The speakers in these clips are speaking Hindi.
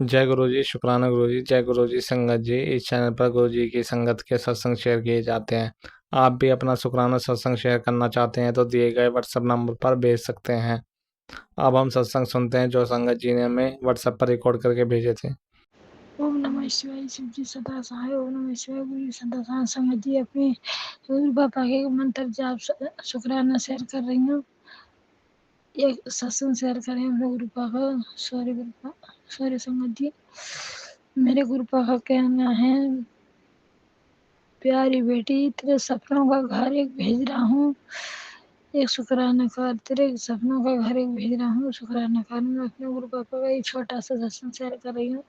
जय गुरु जी, शुक्राना गुरु जी। जय गुरु जी संगत जी। इस चैनल पर गुरु जी की संगत के सत्संग शेयर किए जाते हैं। आप भी अपना शुक्राना सत्संग शेयर करना चाहते हैं तो दिए गए व्हाट्सएप नंबर पर भेज सकते हैं। अब हम सत्संग सुनते हैं जो संगत जी ने हमें व्हाट्सएप पर रिकॉर्ड करके भेजे थे। ओम नमः शिवाय। शिव जी सदा सहाय। ओम नमः शिवाय। गुरु जी सदा सहाय। संगत जी अपने गुरु बाबा के मंत्र जाप शुक्राना शेयर कर रही हूँ। एक सत्संग शेयर करें अपने गुरु बाबा। सॉरी संगत जी। मेरे गुरु बाबा का कहना है, प्यारी बेटी तेरे सपनों का घर एक भेज रहा हूँ। एक शुक्राना कर, तेरे सपनों का घर एक भेज रहा हूँ। शुक्राना कर। मैं अपने गुरु बाबा का एक छोटा सा सत्संग शेयर कर रही हूँ।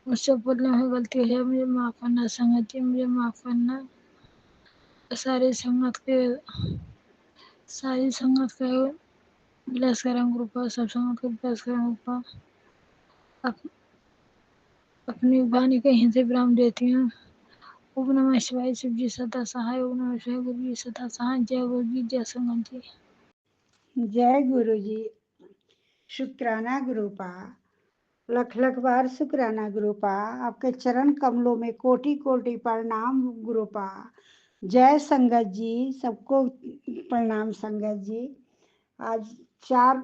मुझसे बोलने में गलती है, मुझे माफ करना। संगत जी मुझे माफ करना। सारी संगत का ब्लेस करें ग्रुप, सब संगत को ब्लेस करें ग्रुप। अपनी वाणी के हिंसे विराम देती हूँ। ओम नमः शिवाय। शिव जी सदा सहाय। ओम नमः शिवाय। गुरु जी सदा सहाय। जय गुरु जी, जय संगत जी। जय गुरु जी। शुक्राना गुरुपा, लख लख बार शुक्राना गुरुपा। आपके चरण कमलों में कोटि कोटि प्रणाम गुरुपा। जय संगत जी, सबको प्रणाम संगत जी। आज 4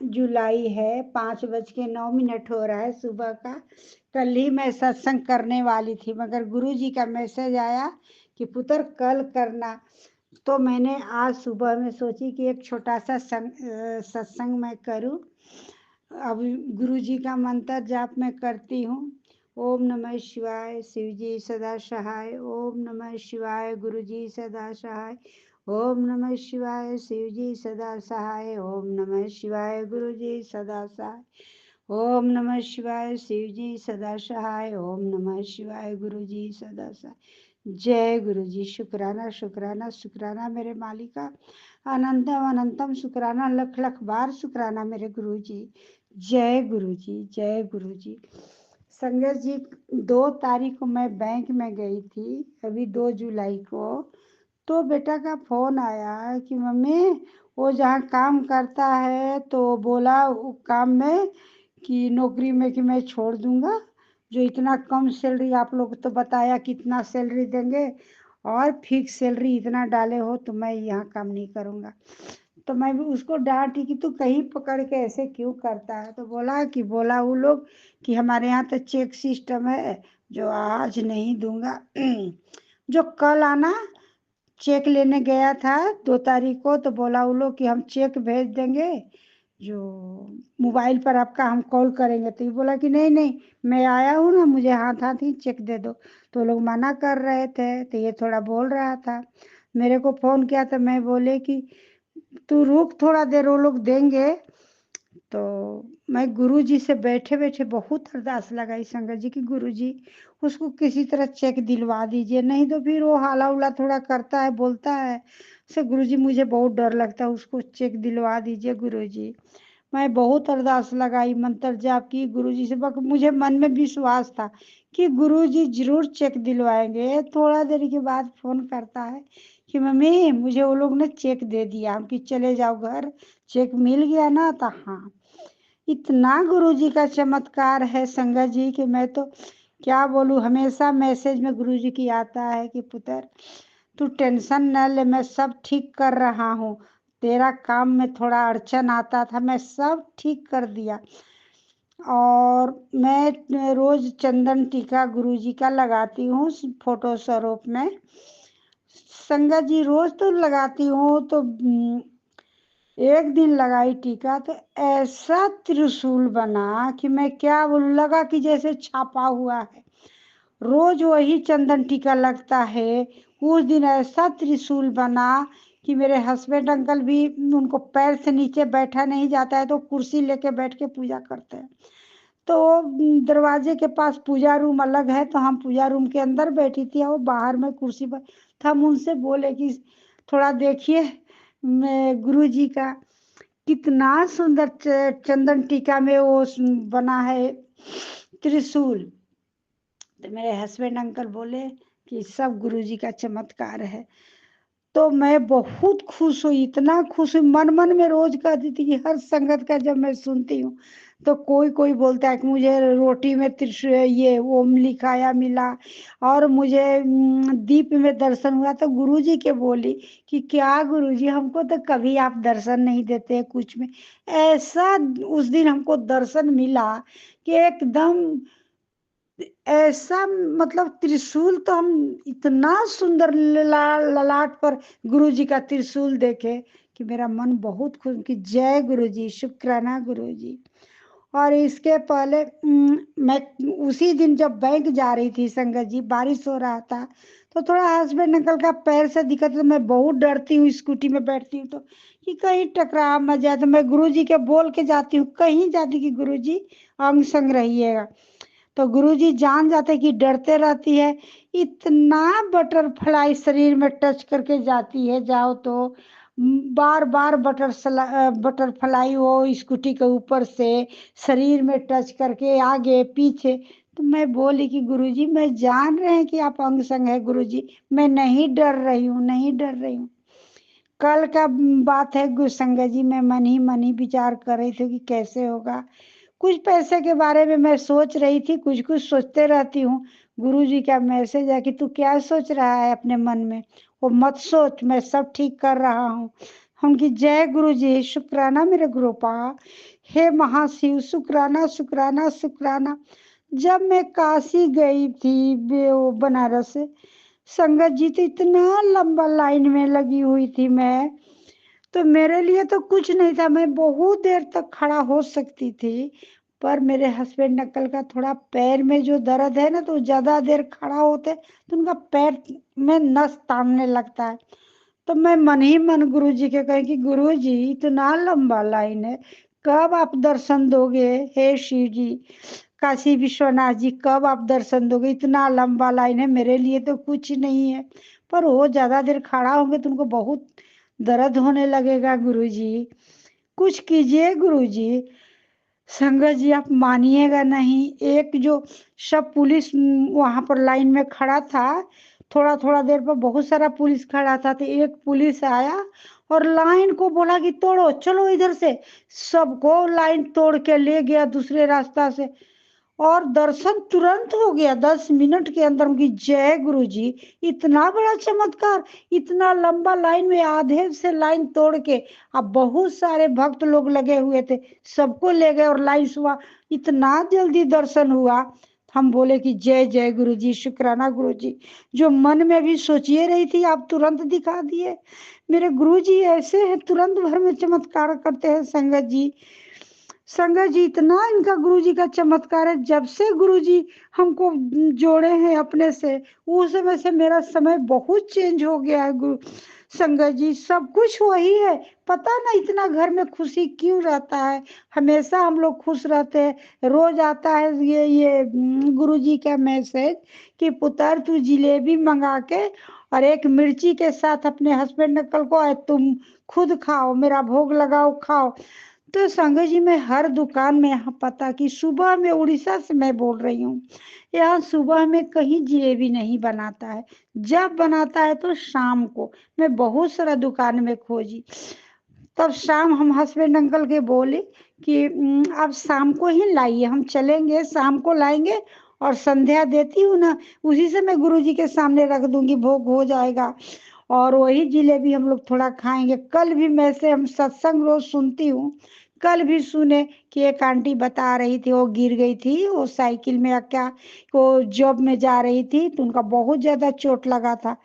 जुलाई है, 5:09 हो रहा है सुबह का। कल ही मैं सत्संग करने वाली थी मगर गुरु जी का मैसेज आया कि पुत्र कल करना, तो मैंने आज सुबह में सोची कि एक छोटा सा सत्संग मैं करूं। अब गुरु जी का मंत्र जाप मैं करती हूँ। ओम नमः शिवाय। शिव जी सदा सहाय। ओम नमः शिवाय। गुरु जी सदा सहाय। ओम नमः शिवाय। शिव जी सदा सहाय। ओम नमः शिवाय। गुरु जी सदा सहाय। ओम नमः शिवाय। शिव जी सदा सहाय। ओम नमः शिवाय। गुरु जी सदा सहाय। जय गुरु जी। शुक्राना शुक्राना शुक्राना मेरे मालिका। अनंतम अनंतम शुक्राना, लख लख बार शुक्राना मेरे गुरु जी। जय गुरु जी, जय गुरु जी। संगत जी, 2 तारीख को मैं बैंक में गई थी, अभी 2 जुलाई को। तो बेटा का फोन आया कि मम्मी वो जहाँ काम करता है तो बोला वो काम में कि नौकरी में कि मैं छोड़ दूंगा, जो इतना कम सैलरी, आप लोग तो बताया कितना सैलरी देंगे और फिक्स सैलरी इतना डाले हो, तो मैं यहाँ काम नहीं करूँगा। तो मैं भी उसको डांटी कि तू कहीं पकड़ के ऐसे क्यों करता है। तो बोला वो लोग कि हमारे यहाँ तो चेक सिस्टम है, जो आज नहीं दूंगा जो कल आना। चेक लेने गया था 2 तारीख को, तो बोला वो लोग कि हम चेक भेज देंगे, जो मोबाइल पर आपका हम कॉल करेंगे। तो ये बोला कि नहीं नहीं, मैं आया हूँ ना, मुझे हाथ हाथ ही चेक दे दो। तो लोग मना कर रहे थे, तो ये थोड़ा बोल रहा था। मेरे को फोन किया तो मैं बोले कि तू रुक थोड़ा देर, वो लोग देंगे। तो मैं गुरु जी से बैठे बैठे बहुत अरदास लगाई संगत जी की, गुरु जी उसको किसी तरह चेक दिलवा दीजिए, नहीं तो फिर वो हाला उला थोड़ा करता है, बोलता है। से गुरु जी मुझे बहुत डर लगता है, उसको चेक दिलवा दीजिए गुरु जी। मैं बहुत अरदास लगाई, मंत्र जाप की गुरु जी से, मुझे मन में विश्वास था कि गुरु जी जरूर चेक दिलवाएंगे। थोड़ा देर के बाद फोन करता है कि मम्मी मुझे वो लोग ने चेक दे दिया। हम कि चले जाओ घर, चेक मिल गया ना। तो हाँ, इतना गुरु जी का चमत्कार है संगत जी कि मैं तो क्या बोलूं। हमेशा मैसेज में गुरु जी की आता है कि पुत्र तू टेंशन न ले, मैं सब ठीक कर रहा हूँ। तेरा काम में थोड़ा अड़चन आता था, मैं सब ठीक कर दिया। और मैं रोज चंदन टीका गुरु जी का लगाती हूँ फोटो स्वरूप में। संगत जी रोज तो लगाती हूँ, तो एक दिन लगाई टीका तो ऐसा त्रिशूल बना कि मैं क्या बोलूं, लगा कि जैसे छापा हुआ है। रोज वही चंदन टीका लगता है। उस दिन ऐसा त्रिशूल बना कि मेरे हस्बैंड अंकल भी, उनको पैर से नीचे बैठा नहीं जाता है तो कुर्सी लेके बैठ के पूजा करते हैं। तो दरवाजे के पास पूजा रूम अलग है, तो हम पूजा रूम के अंदर बैठी थी, वो बाहर में कुर्सी पर। तो हम उनसे बोले कि थोड़ा देखिए गुरु जी का कितना सुंदर चंदन टीका में वो बना है त्रिशूल। तो मेरे हस्बैंड अंकल बोले कि सब गुरु जी का चमत्कार है। तो मैं बहुत खुश हुई, इतना खुश हुई, मन मन में रोज कहती थी कि हर संगत का जब मैं सुनती हूँ तो कोई कोई बोलता है कि मुझे रोटी में त्रिशूल ये ओम लिखाया मिला, और मुझे दीप में दर्शन हुआ। तो गुरुजी के बोली कि क्या गुरुजी, हमको तो कभी आप दर्शन नहीं देते कुछ में। ऐसा उस दिन हमको दर्शन मिला कि एकदम ऐसा, मतलब त्रिशूल तो हम इतना सुंदर ललाट पर गुरु जी का त्रिशूल देखे कि मेरा मन बहुत खुश कि जय गुरु जी, शुक्राना गुरु जी। और इसके पहले मैं उसी दिन जब बैंक जा रही थी संगत जी, बारिश हो रहा था, तो थोड़ा हस्बैंड अंकल का पैर से दिक्कत, तो मैं बहुत डरती हूँ स्कूटी में बैठती हूँ तो कि कहीं टकरा मत जाए। तो मैं गुरु जी के बोल के जाती हूँ कहीं जाती कि गुरु जी अंग संग रहिएगा। तो गुरुजी जान जाते कि डरते रहती है। इतना बटरफ्लाई शरीर में टच करके जाती है, जाओ तो बार बार बटरफ्लाई वो स्कूटी के ऊपर से शरीर में टच करके आगे पीछे। तो मैं बोली कि गुरुजी मैं जान रहे हैं कि आप अंग संग है गुरुजी, मैं नहीं डर रही हूँ, नहीं डर रही हूँ। कल का बात है गुरुसंगत जी, मैं मन ही विचार कर रही थी कि कैसे होगा। कुछ पैसे के बारे में मैं सोच रही थी, कुछ कुछ सोचते रहती हूँ। गुरुजी का मैसेज है कि तू क्या सोच रहा है अपने मन में, वो मत सोच, मैं सब ठीक कर रहा हूँ। हम की जय गुरु जी, शुक्राना मेरे गुरुपा, हे महाशिव, शुक्राना शुक्राना शुक्राना। जब मैं काशी गई थी वो बनारस से, संगत जी तो इतना लंबा लाइन में लगी हुई थी मैं, तो मेरे लिए तो कुछ नहीं था, मैं बहुत देर तक खड़ा हो सकती थी। पर मेरे हस्बैंड अंकल का थोड़ा पैर में जो दर्द है ना, तो ज्यादा देर खड़ा होते तो उनका पैर में नस तानने लगता है। तो मैं मन ही मन गुरु जी के कहे कि गुरु जी इतना लंबा लाइन है, कब आप दर्शन दोगे, हे शिव जी, काशी विश्वनाथ जी कब आप दर्शन दोगे, इतना लंबा लाइन है, मेरे लिए तो कुछ नहीं है। पर वो ज्यादा देर खड़ा होंगे तो उनको बहुत दर्द होने लगेगा गुरुजी, कुछ कीजिए गुरुजी। संगत जी आप मानिएगा नहीं, एक जो सब पुलिस वहां पर लाइन में खड़ा था, थोड़ा थोड़ा देर पर बहुत सारा पुलिस खड़ा था, तो एक पुलिस आया और लाइन को बोला कि तोड़ो, चलो इधर से। सबको लाइन तोड़ के ले गया दूसरे रास्ता से, और दर्शन तुरंत हो गया 10 मिनट के अंदर। उनकी जय गुरु जी, इतना बड़ा चमत्कार, इतना लंबा लाइन में आधे से लाइन तोड़ के, अब बहुत सारे भक्त लोग लगे हुए थे, सबको ले गए और लाइन हुआ, इतना जल्दी दर्शन हुआ। हम बोले कि जय जय गुरु जी, शुक्राना गुरु जी, जो मन में भी सोचिए रही थी आप तुरंत दिखा दिए। मेरे गुरु जी ऐसे हैं, तुरंत भर में चमत्कार करते हैं संगत जी। संगत जी इतना इनका गुरु जी का चमत्कार है, जब से गुरु जी हमको जोड़े हैं अपने से, उस समय से मेरा समय बहुत चेंज हो गया है। गुरु संगत जी सब कुछ वही है, पता ना इतना घर में खुशी क्यों रहता है, हमेशा हम लोग खुश रहते हैं। रोज आता है ये गुरु जी का मैसेज कि पुत्र तू जिलेबी मंगा के और एक मिर्ची के साथ अपने हस्बैंड अंकल को तुम खुद खाओ, मेरा भोग लगाओ खाओ। तो संगत जी मैं हर दुकान में, यहाँ पता कि सुबह में, उड़ीसा से मैं बोल रही हूँ, यहाँ सुबह में कहीं जिलेबी नहीं बनाता है, जब बनाता है तो शाम को। मैं बहुत सारा दुकान में खोजी, तब शाम हम हस्बैंड अंकल के बोले कि आप शाम को ही लाइए, हम चलेंगे शाम को लाएंगे और संध्या देती हूँ ना, उसी से मैं गुरु जी के सामने रख दूंगी, भोग हो जाएगा, और वही जिलेबी हम लोग थोड़ा खाएंगे। कल भी मैं से हम सत्संग रोज सुनती हूँ, कल भी सुने कि एक आंटी बता रही थी, वो गिर गई थी वो साइकिल में या क्या, वो जॉब में जा रही थी तो उनका बहुत ज्यादा चोट लगा था,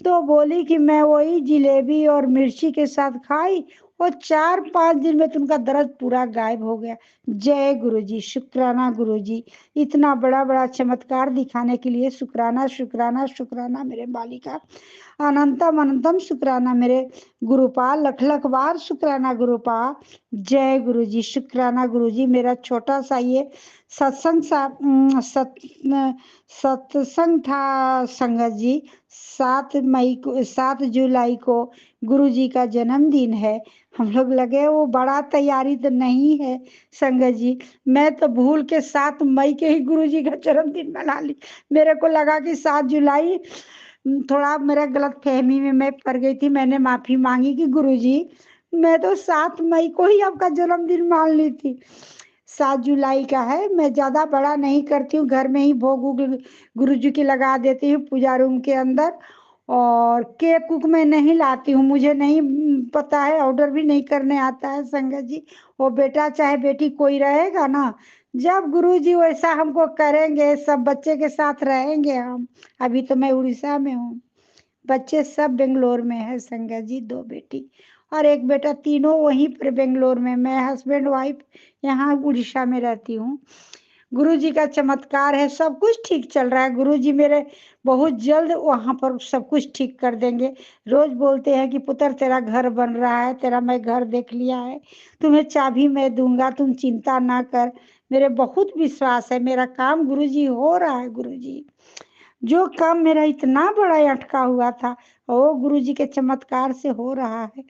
तो बोली कि मैं वही जिलेबी और मिर्ची के साथ खाई और 4-5 दिन में तो उनका दर्द पूरा गायब हो गया। जय गुरु जी, शुक्राना गुरु जी, इतना बड़ा बड़ा चमत्कार दिखाने के लिए शुक्राना शुक्राना शुक्राना मेरे मालिका, अनंतम अनंतम शुक्राना मेरे गुरुपा, लख लख बार शुक्राना गुरुपा। जय गुरु जी, शुक्राना गुरु जी। मेरा छोटा सा ये सत्संग सत्संग था संगत जी, 7 जुलाई को गुरु जी का जन्मदिन है। हम लोग लगे वो बड़ा तैयारी तो नहीं है संगत जी, मैं तो भूल के 7 मई के ही गुरु जी का जन्मदिन मना ली। मेरे को लगा कि 7 जुलाई, थोड़ा मेरा गलत फहमी में मैं पड़ गई थी, मैंने माफी मांगी कि गुरु जी मैं तो 7 मई को ही आपका जन्मदिन मान ली थी। 7 जुलाई का है। मैं ज़्यादा बड़ा नहीं करती हूँ, घर में ही भोग उग गुरु जी की लगा देती हूँ पूजा रूम के अंदर। और केक उक मैं नहीं लाती हूँ, मुझे नहीं पता है, ऑर्डर भी नहीं करने आता है संगत जी। वो बेटा चाहे बेटी कोई रहेगा ना, जब गुरु जी वैसा हमको करेंगे, सब बच्चे के साथ रहेंगे हम। अभी तो मैं उड़ीसा में हूँ, बच्चे सब बेंगलोर में है संगत जी, 2 बेटी और 1 बेटा, तीनों वहीं पर बेंगलोर में। मैं हस्बैंड वाइफ यहाँ उड़ीसा में रहती हूँ। गुरु जी का चमत्कार है, सब कुछ ठीक चल रहा है। गुरु जी मेरे बहुत जल्द वहाँ पर सब कुछ ठीक कर देंगे। रोज बोलते हैं कि पुत्र तेरा घर बन रहा है, तेरा मैं घर देख लिया है, तुम्हें चाबी मैं दूंगा, तुम चिंता ना कर। मेरे बहुत विश्वास है, मेरा काम गुरु जी हो रहा है। गुरु जी जो काम मेरा इतना बड़ा अटका हुआ था, वो गुरु जी के चमत्कार से हो रहा है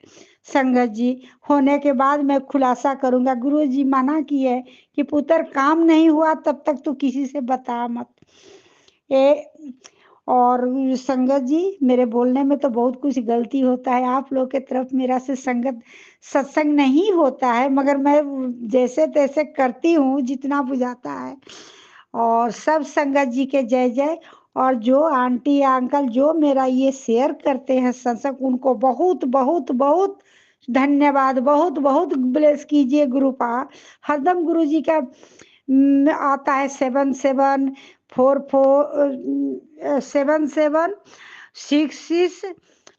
संगत जी। होने के बाद मैं खुलासा करूंगा। गुरु जी मना किए कि पुत्र काम नहीं हुआ तब तक तू किसी से बता मत। ए और संगत जी मेरे बोलने में तो बहुत कुछ गलती होता है, आप लोग के तरफ मेरा से संगत सत्संग नहीं होता है, मगर मैं जैसे तैसे करती हूँ जितना बुझाता है। और सब संगत जी के जय जय। और जो आंटी या अंकल जो मेरा ये शेयर करते हैं सत्संग, उनको बहुत बहुत बहुत धन्यवाद, बहुत बहुत ब्लेस कीजिए गुरु पा। हरदम गुरु जी का आता है 77447776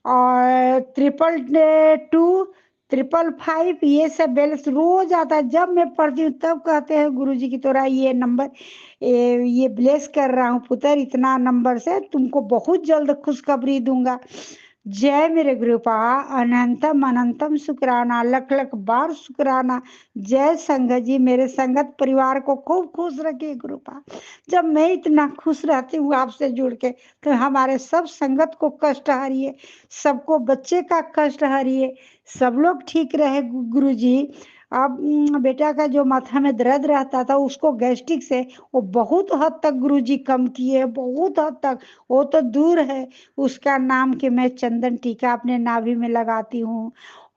और 222 555, ये सब बैलेंस रोज आता है। जब मैं पढ़ती हूँ तब कहते हैं गुरु जी की तोरा ये नंबर ये ब्लेस कर रहा हूँ पुत्र, इतना नंबर से तुमको बहुत जल्द खुशखबरी दूंगा। जय मेरे गुरुपा, अनंतम अनंतम शुक्राना, लख लख बार शुक्राना। जय संगत जी, मेरे संगत परिवार को खूब खुश रखिए गुरुपा। जब मैं इतना खुश रहती हूँ आपसे जुड़ के, तो हमारे सब संगत को कष्ट हरिए, सबको बच्चे का कष्ट हरिए, सब लोग ठीक रहे गुरु जी। अब बेटा का जो माथा में दर्द रहता था उसको गैस्ट्रिक से वो बहुत हद तक गुरुजी कम किए, बहुत हद तक। वो तो दूर है, उसका नाम कि मैं चंदन टीका अपने नाभि में लगाती हूँ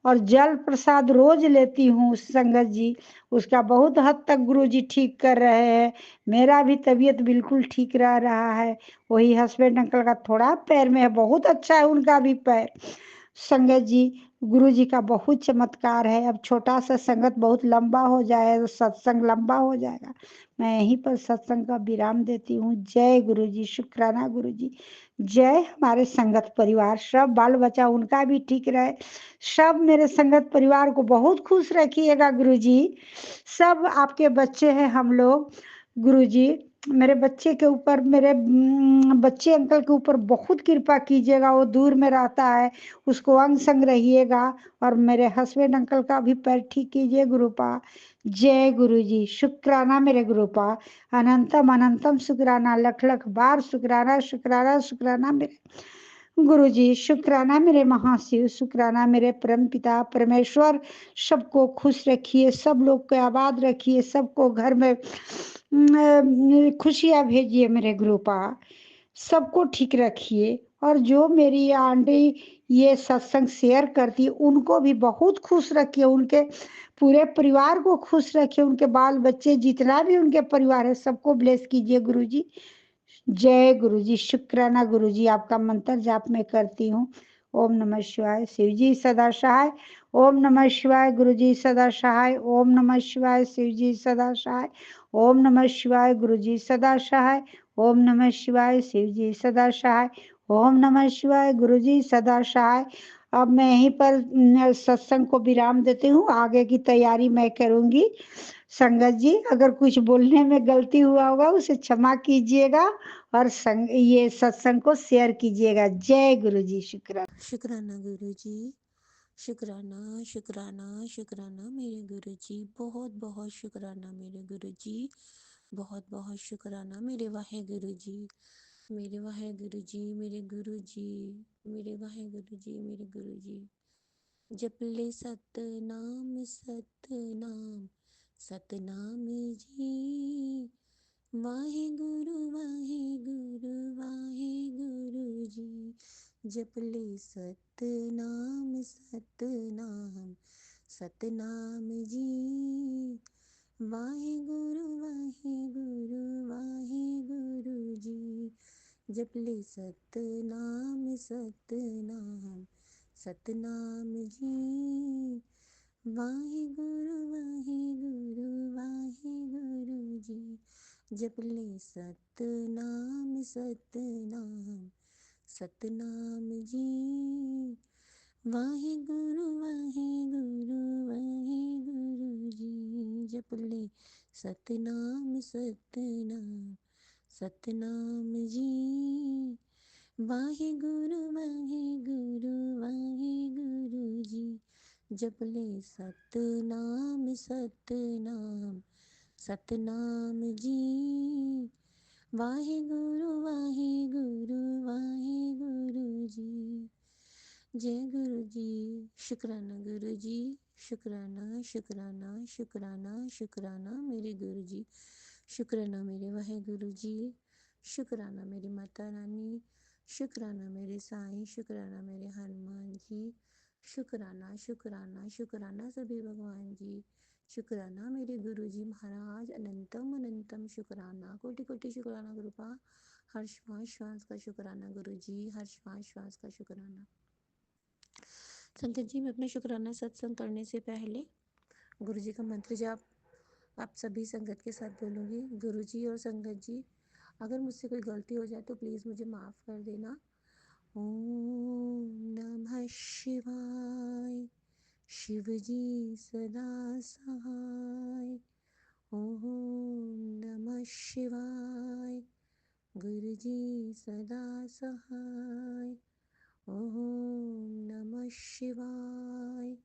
और जल प्रसाद रोज लेती हूँ संगत जी। उसका बहुत हद तक गुरुजी ठीक कर रहे हैं। मेरा भी तबीयत बिल्कुल ठीक रह रहा है। वही हस्बैंड अंकल का थोड़ा पैर में है, बहुत अच्छा है उनका भी पैर संगत जी। गुरु जी का बहुत चमत्कार है। अब छोटा सा संगत बहुत लंबा हो जाए तो सत्संग लंबा हो जाएगा, मैं यहीं पर सत्संग का विराम देती हूँ। जय गुरु जी, शुक्राना गुरु जी। जय हमारे संगत परिवार, सब बाल बच्चा उनका भी ठीक रहे। सब मेरे संगत परिवार को बहुत खुश रखिएगा गुरु जी। सब आपके बच्चे हैं हम लोग गुरु जी। मेरे बच्चे के ऊपर, मेरे बच्चे अंकल के ऊपर बहुत कृपा कीजिएगा, वो दूर में रहता है, उसको अंग संग रहिएगा। और मेरे हस्बैंड अंकल का भी पैर ठीक कीजिए गुरुपा। जय गुरु जी, शुक्राना मेरे गुरुपा, अनंतम अनंतम शुक्राना, लख लख बार शुक्राना शुक्राना शुक्राना मेरे गुरु जी। शुक्राना मेरे महाशिव, शुक्राना मेरे परम पिता परमेश्वर। सबको खुश रखिए, सब लोग को आबाद रखिए, सबको घर में खुशियाँ भेजिए मेरे गुरुपा, सबको ठीक रखिए। और जो मेरी आंटी ये सत्संग शेयर करती है उनको भी बहुत खुश रखिए, उनके पूरे परिवार को खुश रखिए, उनके बाल बच्चे जितना भी उनके परिवार है सबको ब्लेस कीजिए गुरु जी। जय गुरु जी, शुक्राना गुरु जी। आपका मंत्र जाप मैं करती हूँ। ओम नमः शिवाय, शिव जी सदा सहाय। ओम नमः शिवाय, गुरु जी सदा सहाय। ओम नमः शिवाय, शिव जी सदा सहाय। ओम नमः शिवाय, गुरु जी सदा सहाय। ओम नमः शिवाय, शिव जी सदा सहाय। ओम नमः शिवाय, गुरु जी सदा सहाय। अब मैं यहीं पर सत्संग को विराम देती हूँ, आगे की तैयारी मैं करूंगी। संगत जी अगर कुछ बोलने में गलती हुआ होगा उसे क्षमा कीजिएगा और ये सत्संग को शेयर कीजिएगा। जय गुरु जी, शुक्र। शुक्राना गुरु जी, शुक्राना शुक्राना शुक्राना मेरे गुरु जी, बहुत बहुत शुक्राना मेरे गुरु जी, बहुत बहुत शुक्राना मेरे वाहे गुरु जी, मेरे वाहे गुरु जी, मेरे गुरु जी, मेरे वाहे गुरु जी, मेरे गुरु जी। जप ले सतनाम सतनाम सतनाम जी, वाहे गुरु वाहे गुरु वाहे गुरु जी। जप ले सतनाम सतनाम सतनाम जी, वाहिगुरु वाहिगुरु वाहिगुरु जी। जप ले सतनाम सतनाम सतनाम जी। वाहिगुरु वाहिगुरु वाहिगुरु जी। जप ले सतनाम सतनाम सतनाम जी। वाहिगुरु वाहिगुरु वाहिगुरु जी। जप ले सतनाम सतनाम सतनाम जी। वाहिगुरु वाहिगुरु वाहिगुरु जी। जप ले सतनाम सतनाम सतनाम जी। वाहिगुरु वाहिगुरु वाहिगुरु जी। जय गुरु जी। शुक्राना गुरु जी। शुक्राना शुक्राना शुक्राना शुक्राना मेरे गुरु जी। शुक्राना मेरे वाहिगुरु जी। शुक्राना मेरी माता रानी। शुक्राना मेरे साईं। शुक्राना मेरे हनुमान जी। शुक्राना शुक्राना शुक्राना सभी भगवान जी। शुक्राना मेरे गुरु जी महाराज। अनंतम अनंतम शुक्राना। कोटि कोटि शुक्राना गुरुपा। हर श्वास श्वास का शुक्राना गुरु जी। हर श्वास श्वास का शुक्राना। संगत जी, मैं अपना शुक्राना सत्संग करने से पहले गुरु जी का मंत्र जाप आप सभी संगत के साथ बोलूँगी। गुरु जी और संगत जी, अगर मुझसे कोई गलती हो जाए तो प्लीज़ मुझे माफ़ कर देना। ओम नमः शिवाय। शिव जी सदा सहाय। ओम नमः शिवाय। गुरु जी सदा सहाय। ओम नमः शिवाय।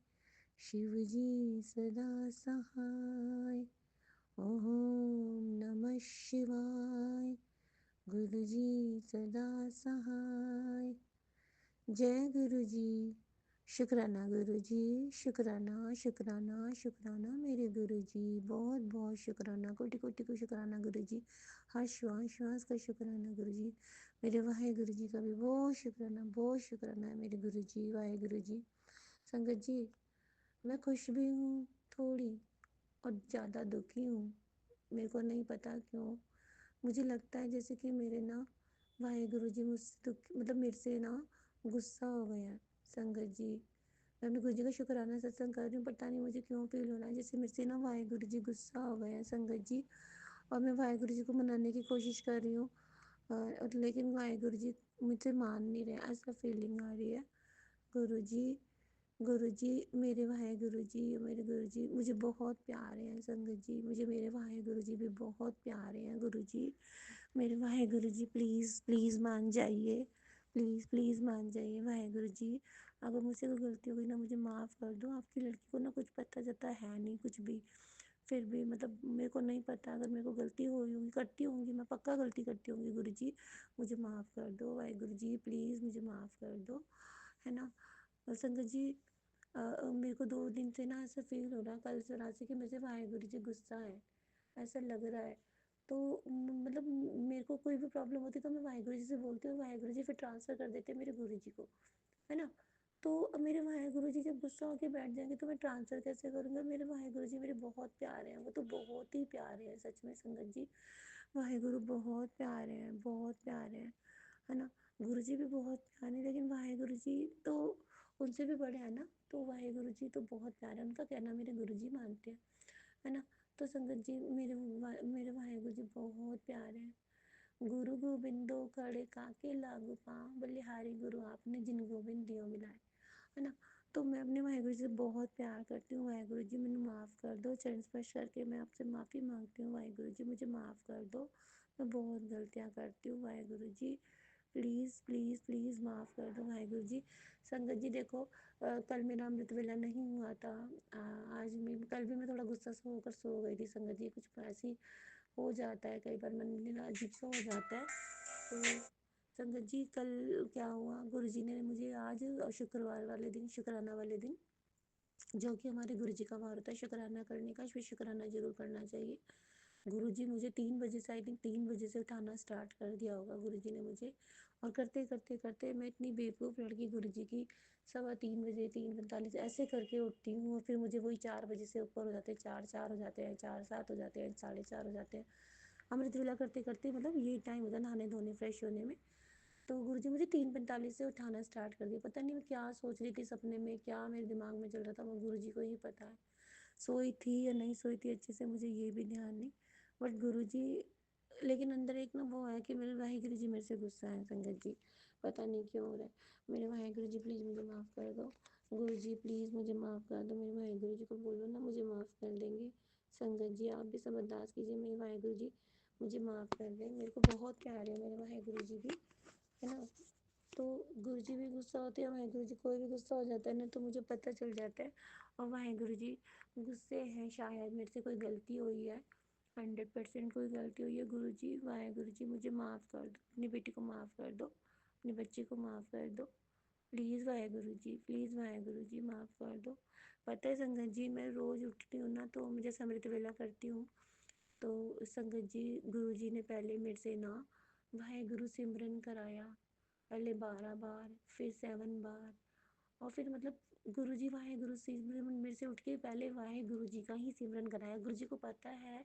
शिव जी सदा सहाय। ओम नमः शिवाय। गुरु जी सदा सहाय। जय गुरु जी। शुक्राना गुरु जी। शुक्राना शुक्राना शुक्राना मेरे गुरु जी। बहुत बहुत शुक्राना। कोटि कोटि को शुक्राना गुरु जी। हर श्वास श्वास का शुक्राना गुरु जी। मेरे वाहिगुरु जी का भी बहुत शुक्राना है मेरे गुरु जी। वाहिगुरु जी। संगत जी, मैं खुश भी हूँ थोड़ी और ज़्यादा दुखी हूँ। मेरे को नहीं पता क्यों। मुझे लगता है जैसे कि मेरे ना वाहिगुरु जी मुझसे मतलब मेरे से ना गुस्सा हो गया है। संगत जी, मैं अपने गुरु जी का शुक्राना सत्संग कर रही हूँ, पता नहीं मुझे क्यों फील हो रहा है जैसे मेरे से ना वाहिगुरु जी गुस्सा हो गए हैं संगत जी। और मैं वाहिगुरु जी को मनाने की कोशिश कर रही हूँ, लेकिन वाहिगुरु जी मुझसे मान नहीं रहे, ऐसा फीलिंग आ रही है। गुरु जी, गुरु जी, मेरे वाहिगुरु जी, मेरे गुरु जी मुझे बहुत प्यारे हैं संगत जी। मुझे मेरे वाहिगुरु जी भी बहुत प्यारे हैं गुरु जी। मेरे वाहिगुरु जी प्लीज़ प्लीज़ मान जाइए। प्लीज़ प्लीज़ मान जाइए वाहिगुरु जी। अगर मुझसे कोई गलती हो गई ना मुझे माफ़ कर दो। आपकी लड़की को ना कुछ पता चलता है नहीं कुछ भी, फिर भी मतलब मेरे को नहीं पता। अगर मेरे को गलती हुई होगी, करती होंगी, मैं पक्का गलती करती होंगी गुरु जी, मुझे माफ़ कर दो वाहिगुरु जी। प्लीज़ मुझे माफ़ कर दो, है ना। और संगत जी, मेरे को 2 दिन से ना ऐसा फील हो रहा है कल से रात से कि मुझे वाहिगुरु जी गुस्सा है, ऐसा लग रहा है। तो मतलब मेरे को कोई भी प्रॉब्लम होती तो मैं वाहिगुरु जी से बोलती हूँ, वाहिगुरु जी फिर ट्रांसफ़र कर देते मेरे गुरु जी को, है ना। तो मेरे वाहिगुरु जी जब गुस्सा होके बैठ जाएंगे तो मैं ट्रांसफ़र कैसे करूँगी। मेरे वाहिगुरु जी मेरे बहुत प्यारे हैं, वो तो बहुत ही प्यारे हैं सच में संगत जी। वाहिगुरु बहुत प्यारे हैं, बहुत प्यारे हैं, है ना। गुरु जी भी बहुत प्यारे हैं, लेकिन वाहिगुरु जी तो उनसे भी बड़े हैं ना। तो वाहिगुरु जी तो बहुत प्यारे हैं, उनका कहना मेरे गुरु जी मानते हैं, है ना। तो संगत जी, मेरे वाहिगुरु जी बहुत प्यारे हैं। गुरु गोबिंदो खड़े काके लागू पाँव, बलिहारी गुरु आपने जिन गोबिंद दियो मिलाए, है ना। तो मैं अपने वाहिगुरु जी से बहुत प्यार करती हूँ। वाहिगुरु जी मैंने माफ़ कर दो, चरण स्पर्श करके मैं आपसे माफ़ी मांगती हूँ। वाहिगुरु जी मुझे माफ़ कर दो, मैं बहुत गलतियाँ करती हूँ Waheguru ji. Please please please माफ़ कर दो वाहिगुरु जी। संगत जी देखो, कल मेरा अमृत वेला नहीं हुआ था। आज मैं कल भी मैं थोड़ा गुस्सा सा होकर सो गई थी संगत जी। कुछ ऐसी हो जाता है कई बार, मन में अजीब सा हो जाता है। तो संगत जी कल क्या हुआ, गुरु जी ने मुझे आज शुक्रवार वाले दिन, शुक्राना वाले दिन, जो कि हमारे गुरु जी का वार होता है शुक्राना करने का, शुक्राना जरूर करना चाहिए। गुरुजी मुझे 3 बजे से, आई थिंक 3 बजे से उठाना स्टार्ट कर दिया होगा गुरुजी ने मुझे। और करते करते करते मैं इतनी बेवकूफ़ लड़की गुरुजी की, 3:15 बजे, 3:45 ऐसे करके उठती हूँ, और फिर मुझे वही 4 बजे से ऊपर हो जाते हैं, 4 हो जाते हैं, 4-7 हो जाते हैं, 4:30 हो जाते हैं। अमृत वेला करते करते मतलब ये टाइम होता है नहाने धोने फ्रेश होने में। तो गुरुजी मुझे 3:45 से उठाना स्टार्ट कर दिया। पता नहीं मैं क्या सोच रही थी सपने में, क्या मेरे दिमाग में चल रहा था, वो गुरुजी को ही पता है। सोई थी या नहीं सोई थी अच्छे से मुझे ये भी ध्यान नहीं, बट गुरुजी, लेकिन अंदर एक ना वो है कि मेरे वाहिगुरु जी मेरे से गुस्सा है संगत जी, पता नहीं क्यों हो रहा है। मेरे वाहिगुरु जी प्लीज़ मुझे माफ़ कर दो, गुरु जी प्लीज़ मुझे माफ़ कर दो, मेरे वाहिगुरु जी को बोलो ना मुझे माफ़ कर देंगे। संगत जी आप भी सब अरदास कीजिए मेरे वाहिगुरु जी मुझे माफ़ कर दें, मेरे को बहुत प्यार है मेरे वाहिगुरु जी भी, है ना। तो गुरु जी भी गुस्सा होते हैं, वाहिगुरु जी कोई भी गुस्सा हो जाता है ना तो मुझे पता चल जाता है। और वाहिगुरु जी गुस्से हैं, शायद मेरे से कोई गलती हुई है, 100% कोई गलती हुई है। गुरु जी वाहिगुरु जी मुझे माफ़ कर दो, अपनी बेटी को माफ़ कर दो, अपने बच्चे को माफ़ कर दो, प्लीज़ वाहिगुरु जी, प्लीज़ वाहिगुरु जी माफ़ कर दो। पता है संगत जी मैं रोज़ उठती हूँ ना तो मुझे अमृत वेला करती हूँ, तो संगत जी गुरु जी ने पहले मेरे से ना वाहिगुरु सिमरन कराया, पहले 12 बार, फिर 7 बार, और फिर मतलब गुरु जी वाहिगुरु सिमरन मेरे से उठ के पहले वाहिगुरु जी का ही सिमरन कराया। गुरु जी को पता है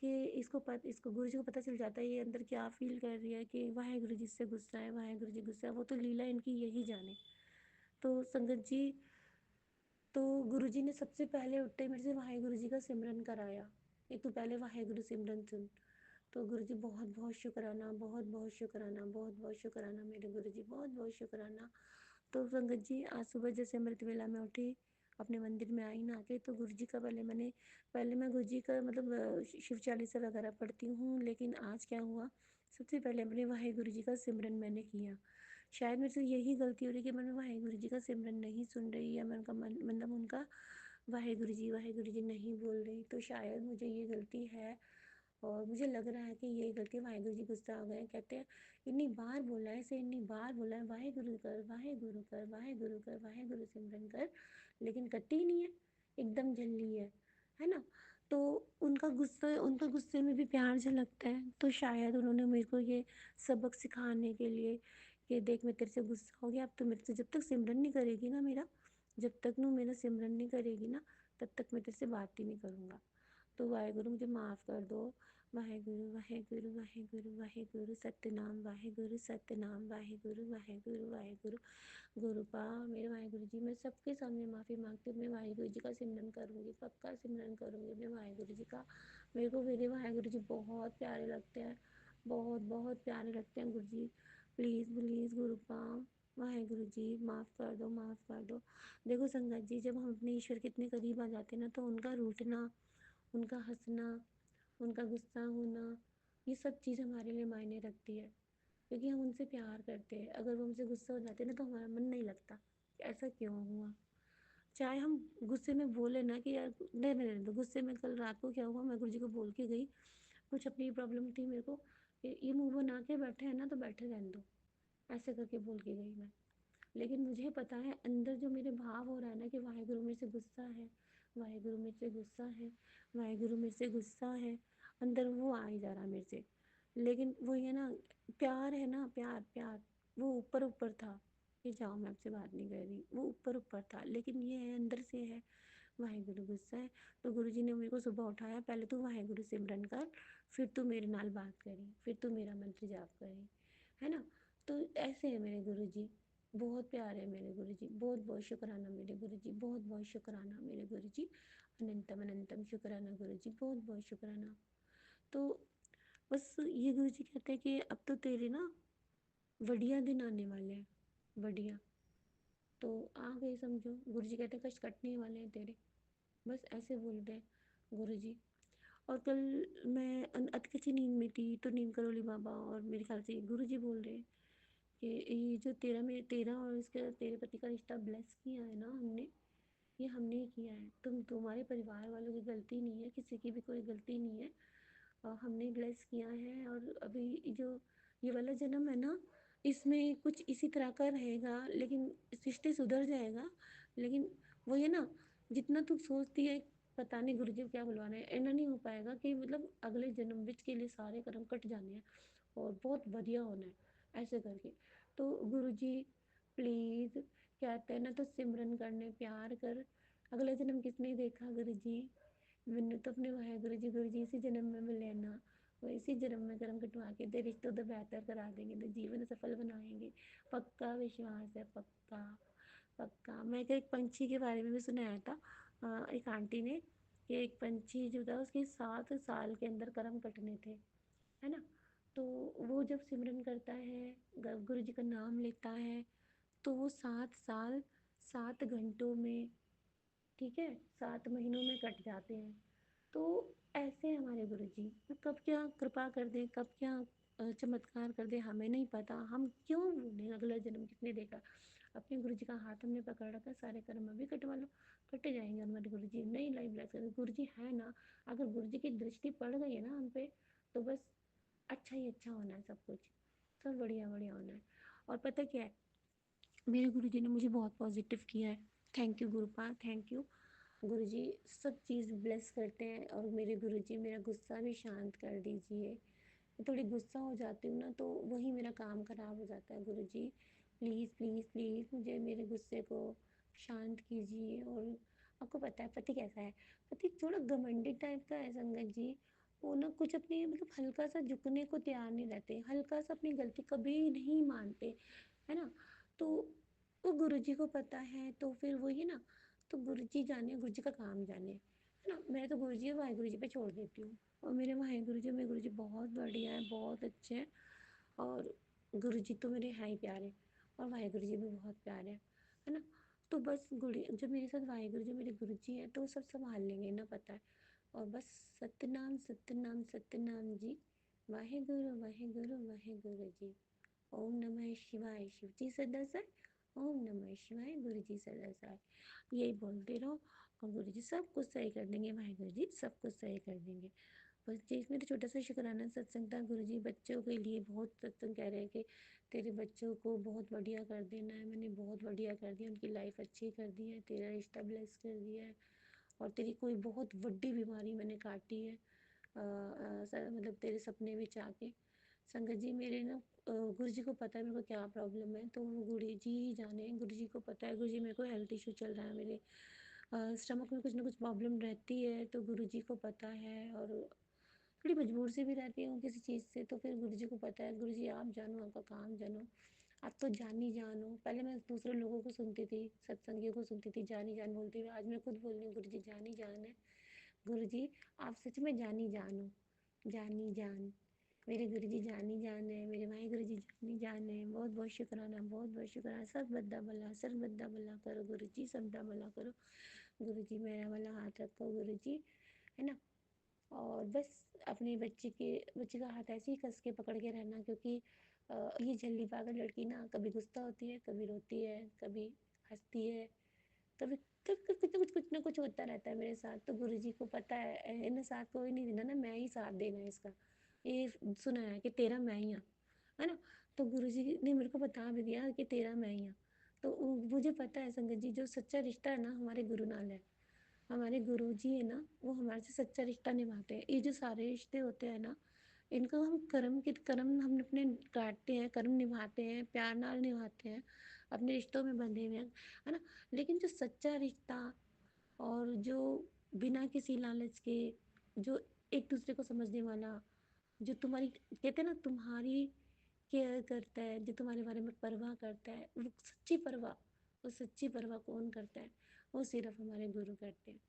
कि इसको गुरु जी को पता चल जाता है ये अंदर क्या फील कर रही है कि वाहिगुरु जी से गुस्सा है, वाहिगुरु जी गुस्सा है, वो तो लीला इनकी यही जाने। तो संगत जी, तो गुरुजी ने सबसे पहले उठते मेरे से वाहिगुरु जी का सिमरन कराया, एक तो पहले वाहिगुरु सिमरन सुन। तो गुरुजी बहुत बहुत शुक्राना, बहुत बहुत शुक्राना, बहुत बहुत शुक्राना मेरे गुरुजी, बहुत बहुत शुक्राना। तो संगत जी आज सुबह जैसे अमृत वेला में उठी, अपने मंदिर में आई ना के, तो गुरुजी का पहले मैं गुरुजी का मतलब शिव चालीसा वगैरह पढ़ती हूँ, लेकिन आज क्या हुआ, सबसे पहले अपने वाहिगुरु जी का सिमरन मैंने किया। शायद मेरे से यही गलती हो रही है कि मैं वाहिगुरु जी का सिमरन नहीं सुन रही, या मैं उनका मतलब उनका वाहिगुरु जी नहीं बोल रही, तो शायद मुझे ये गलती है। और मुझे लग रहा है कि ये गलती वाहिगुरु जी गुस्सा हो गए, कहते हैं इतनी बार बोला है इसे, इतनी बार बोला है वाहिगुरु कर, वाहिगुरु कर, वाहिगुरु कर, वाहिगुरु सिमरन कर, लेकिन करती ही नहीं है, एकदम जल्दी है ना। तो उनका गुस्से में भी प्यार झलकता है, तो शायद उन्होंने मेरे को ये सबक सिखाने के लिए कि देख मैं तेरे से गुस्सा हो गया, अब तो मेरे से जब तक सिमरन नहीं करेगी ना मेरा, जब तक नू मेरा सिमरन नहीं करेगी ना तब तक मैं तेरे से बात ही नहीं करूँगा। तो वाहेगुरु मुझे माफ़ कर दो, वाहेगुरु वाहेगुरु वाहेगुरु वाहेगुरु सतनाम वाहेगुरु सतनाम वाहेगुरु वाहेगुरु वाहेगुरु। गुरु पा मेरे वाहेगुरु जी, मैं सबके सामने माफ़ी मांगती हूँ, मैं वाहेगुरु जी का सिमरन करूँगी, पक्का सिमरन करूँगी अपने वाहेगुरु जी का। मेरे को मेरे वाहेगुरु जी बहुत प्यारे लगते हैं, बहुत बहुत प्यारे लगते हैं गुरु जी। प्लीज़ प्लीज़ गुरु पा वाहेगुरु जी माफ़ कर दो, माफ़ कर दो। देखो संगत जी, जब हम अपने ईश्वर के इतने करीब आ जाते हैं ना तो उनका रूठना, उनका हंसना, उनका गुस्सा होना, ये सब चीज़ हमारे लिए मायने रखती है, क्योंकि हम उनसे प्यार करते हैं। अगर वो हमसे गुस्सा हो जाते हैं ना तो हमारा मन नहीं लगता कि ऐसा क्यों हुआ। चाहे हम गुस्से में बोले ना कि यार नहीं रहने दो, गुस्से में कल रात को क्या हुआ, मैं गुरुजी को बोल के गई, कुछ अपनी प्रॉब्लम थी मेरे को, कि ये मुंह बना के बैठे हैं ना तो बैठे रहने दो, ऐसे करके बोल के गई मैं। लेकिन मुझे पता है अंदर जो मेरे भाव हो रहा है ना कि वाहेगुरु मेरे से गुस्सा है, वाहेगुरु मेरे से गुस्सा है, वाहेगुरु मेरे से गुस्सा है, अंदर वो आ ही जा रहा मेरे से। लेकिन वो ये ना प्यार है ना, प्यार प्यार, वो ऊपर ऊपर था कि जाओ मैं आपसे बात नहीं कर रही, वो ऊपर ऊपर था, लेकिन ये है अंदर से है वाहेगुरु गुस्सा है। तो गुरु जी ने मेरे को सुबह उठाया, पहले तू वाहेगुरु सिमरन कर, फिर तू मेरे नाल बात करी, फिर तू मेरा मंत्र जाप करी, है ना। तो ऐसे है मेरे गुरु जी, बहुत प्यार है मेरे गुरु जी, बहुत बहुत शुक्राना मेरे गुरु जी, बहुत बहुत शुक्राना मेरे गुरु जी, अनंतम अनंतम शुक्राना गुरु जी, बहुत बहुत शुक्राना। तो बस ये गुरु जी कहते हैं कि अब तो तेरे ना बढ़िया दिन आने वाले हैं, बढ़िया। तो आ गए समझो, गुरु जी कहते हैं कष्ट कटने वाले हैं तेरे, बस ऐसे बोल रहे हैं गुरु जी। और कल मैं अति अच्छी नींद में थी, तो नीम करोली बाबा और मेरे ख्याल से गुरु जी बोल रहे हैं कि ये जो तेरा और इसके तेरे पति का रिश्ता ब्लेस किया है ना हमने, ये हमने ही किया है, तुम्हारे परिवार वालों की गलती नहीं है, किसी की भी कोई गलती नहीं है, हमने ब्लेस किया है। और अभी जो ये वाला जन्म है ना, इसमें कुछ इसी तरह का रहेगा, लेकिन रिश्ते सुधर जाएगा। लेकिन वो ये ना, जितना तू सोचती है पता नहीं गुरु जी क्या बुलवाने हैं, इन्ना नहीं हो पाएगा कि मतलब अगले जन्म विच के लिए सारे कर्म कट जाने हैं और बहुत बढ़िया होना है ऐसे करके। तो गुरु जी प्लीज़ कहते हैं ना तो सिमरन करने प्यार कर, अगला जन्म किसने देखा गुरु जी, मैंने तो अपने गुरु जी इसी जन्म में मिल लेना, वो इसी जन्म में कर्म कटवा के दे रिश्तों तो बेहतर करा देंगे, तो जीवन सफल बनाएंगे, पक्का विश्वास है, पक्का पक्का। मैं एक पंछी के बारे में भी सुनाया था, एक आंटी ने, कि एक पंछी जो था उसके 7 साल के अंदर कर्म कटने थे, है ना। तो वो जब सिमरन करता है, गुरु जी का नाम लेता है, तो वो 7 साल 7 घंटों में, ठीक है, 7 महीनों में कट जाते हैं। तो ऐसे हमारे गुरु जी, वो कब क्या कृपा कर दें, कब क्या चमत्कार कर दें, हमें नहीं पता। हम क्यों ढूंढें अगला जन्म किसने देखा। अपने गुरु जी का हाथ हमने पकड़ रखा है, सारे कर्म अभी कटवा लो, कटे जाएंगे हमारे गुरु जी, नई लाइफ ब्लेस करेंगे। गुरु जी है ना, अगर गुरु जी की दृष्टि पड़ गई है ना हम पे, तो बस अच्छा ही अच्छा होना है, सब कुछ सब बढ़िया बढ़िया होना है। और पता क्या है, मेरे गुरु जी ने मुझे बहुत पॉजिटिव किया है। Thank you गुरुपा, thank you. गुरु जी सब चीज़ ब्लेस करते हैं। और मेरे गुरु जी मेरा गुस्सा भी शांत कर दीजिए, मैं थोड़ी गुस्सा हो जाती हूँ ना तो वही मेरा काम खराब हो जाता है। गुरु जी प्लीज़ प्लीज़ प्लीज़ मुझे मेरे गुस्से को शांत कीजिए। और आपको पता है पति कैसा है, पति थोड़ा घमंडी टाइप का है संगत जी। वो ना कुछ अपनी मतलब हल्का सा झुकने को तैयार नहीं रहते, हल्का सा अपनी गलती कभी नहीं मानते, है ना। तो वो गुरुजी को पता है, तो फिर वही ना, तो गुरुजी जाने, गुरुजी का काम जाने, है ना। मैं तो गुरुजी और वाहे गुरुजी पे छोड़ देती हूँ। और मेरे वाहे गुरुजी मेरे गुरुजी बहुत बढ़िया है, बहुत अच्छे हैं। और गुरुजी तो मेरे हैं ही प्यारे, और वाहे गुरुजी भी बहुत प्यारे है ना। तो बस गुरु जो मेरे साथ वाहे गुरु जो मेरे गुरुजी हैं तो वो सब संभाल लेंगे ना, पता है। और बस सतनाम सतनाम सतनाम जी, वाहे गुरु वाहे गुरु वाहे गुरु जी। ओम नमः शिवाय, शिव जी सदा सर। ओम नमः शिवाय, गुरु जी सदा सर। यही बोलते रहो और गुरु जी सब कुछ सही कर देंगे, वाहिगुरु जी सब कुछ सही कर देंगे। बस जी इसमें तो छोटा सा शुक्राना सत्संग था। गुरु जी बच्चों के लिए बहुत सत्संग कह रहे हैं कि तेरे बच्चों को बहुत बढ़िया कर देना है, मैंने बहुत बढ़िया कर दिया, उनकी लाइफ अच्छी कर दी है, तेरा रिश्ता ब्लेस कर दिया है, और तेरी कोई बहुत बड़ी बीमारी मैंने काटी है, मतलब तेरे सपने में आके। संगत जी मेरे ना गुरु जी को पता है मेरे को क्या प्रॉब्लम है, तो वो गुरु जी ही जाने, गुरु जी को पता है। गुरु जी मेरे को हेल्थ इशू चल रहा है, मेरे स्टमक में कुछ ना कुछ प्रॉब्लम रहती है, तो गुरु जी को पता है। और थोड़ी मजबूर सी भी रहती हूँ किसी चीज़ से, तो फिर गुरु जी को पता है। गुरु जी आप जानो, आपका काम जानो, आप तो जानी जान हो। पहले मैं दूसरे लोगों को सुनती थी, सत्संगियों को सुनती थी जानी जान बोलते हुए, आज मैं खुद बोल रही हूँ गुरु जी जानी जान है। गुरु जी आप सच में जानी जान हो, जानी जान। मेरे गुरु जी जानी जान है, मेरे भाई गुरु जी जानी जान है। बहुत बहुत शुक्राना, बहुत बहुत शुक्राना। सब बद्दा भला, सब बद्दा भला करो गुरु जी, सबदा भला करो गुरु जी, मेरा वाला हाथ रखो गुरु जी, है ना। और बस अपने बच्चे का हाथ ऐसे ही कस के पकड़ के रहना, क्योंकि ये जल्दी पागल लड़की ना कभी गुस्सा होती है, कभी रोती है, कभी हंसती है, कभी कुछ ना कुछ होता रहता है मेरे साथ। तो गुरु जी को पता है इन्हें साथ कोई नहीं देना ना, मैं ही साथ देना है इसका। ये सुना है कि तेरा मैं ही हूँ, है ना। तो गुरु जी ने मेरे को बता भी दिया कि तेरा मैं ही हूँ। तो मुझे पता है संगत जी, जो सच्चा रिश्ता है ना हमारे गुरु नाल है। हमारे गुरु जी है ना, वो हमारे से सच्चा रिश्ता निभाते हैं। ये जो सारे रिश्ते होते हैं ना, इनको हम कर्म हम अपने काटते हैं, कर्म निभाते हैं, प्यार नाल निभाते हैं, अपने रिश्तों में बंधे हुए हैं, है ना। लेकिन जो सच्चा रिश्ता, और जो बिना किसी लालच के, जो एक दूसरे को समझने वाला, जो तुम्हारी कहते हैं ना तुम्हारी केयर करता है, जो तुम्हारे बारे में परवाह करता है, वो सच्ची परवाह, वो सच्ची परवाह कौन करता है, वो सिर्फ हमारे गुरु करते हैं।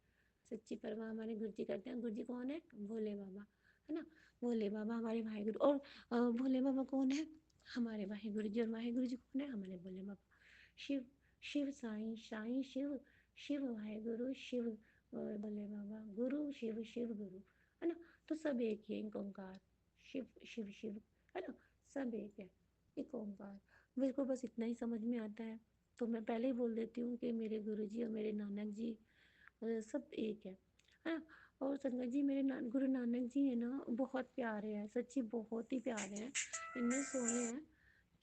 सच्ची परवाह हमारे गुरु जी करते हैं। गुरु जी कौन है, भोले बाबा, है ना। भोले बाबा हमारे भाई गुरु। और भोले बाबा कौन है, हमारे भाई गुरु जी। और भाई गुरु जी कौन है, हमारे भोले बाबा। शिव, शिव साईं, साईं शिव, शिव भाई गुरु, शिव भोले बाबा, गुरु शिव, शिव गुरु, है ना। तो सब एक ही है, एक ओंकार, शिव शिव शिव, है ना। सब एक है, एक ओंकार। मेरे को बस इतना ही समझ में आता है, तो मैं पहले ही बोल देती हूँ कि मेरे गुरु जी और मेरे नानक जी सब एक है ना। और संगत जी मेरे गुरु नानक जी है ना, बहुत प्यारे हैं, सच्ची बहुत ही प्यारे हैं, इतने सोने हैं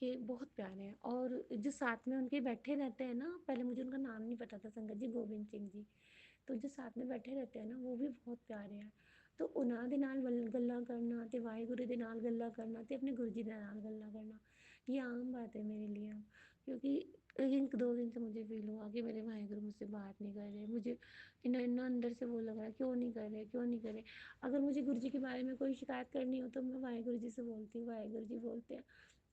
कि बहुत प्यारे हैं। और जो साथ में उनके बैठे रहते हैं ना, पहले मुझे उनका नाम नहीं पता था संगत जी, गोविंद सिंह जी, तो जो साथ में बैठे रहते हैं ना वो भी बहुत प्यारे हैं। तो उन्हां दे नाल गल्लां करना ते वाहिगुरू दे नाल गल्लां करना ते अपने गुरु जी दे नाल गल्लां करना, ये आम बात है मेरे लिए। क्योंकि 1-2 दिन से मुझे फ़ील हुआ कि मेरे वाहिगुरू मुझसे बात नहीं कर रहे। मुझे इतना इतना अंदर से वो लग रहा है, क्यों नहीं कर रहे, क्यों नहीं कर रहे। अगर मुझे गुरु जी के बारे में कोई शिकायत करनी हो तो मैं वाहिगुरू जी से बोलती हूँ, वाहिगुरू जी बोलते हैं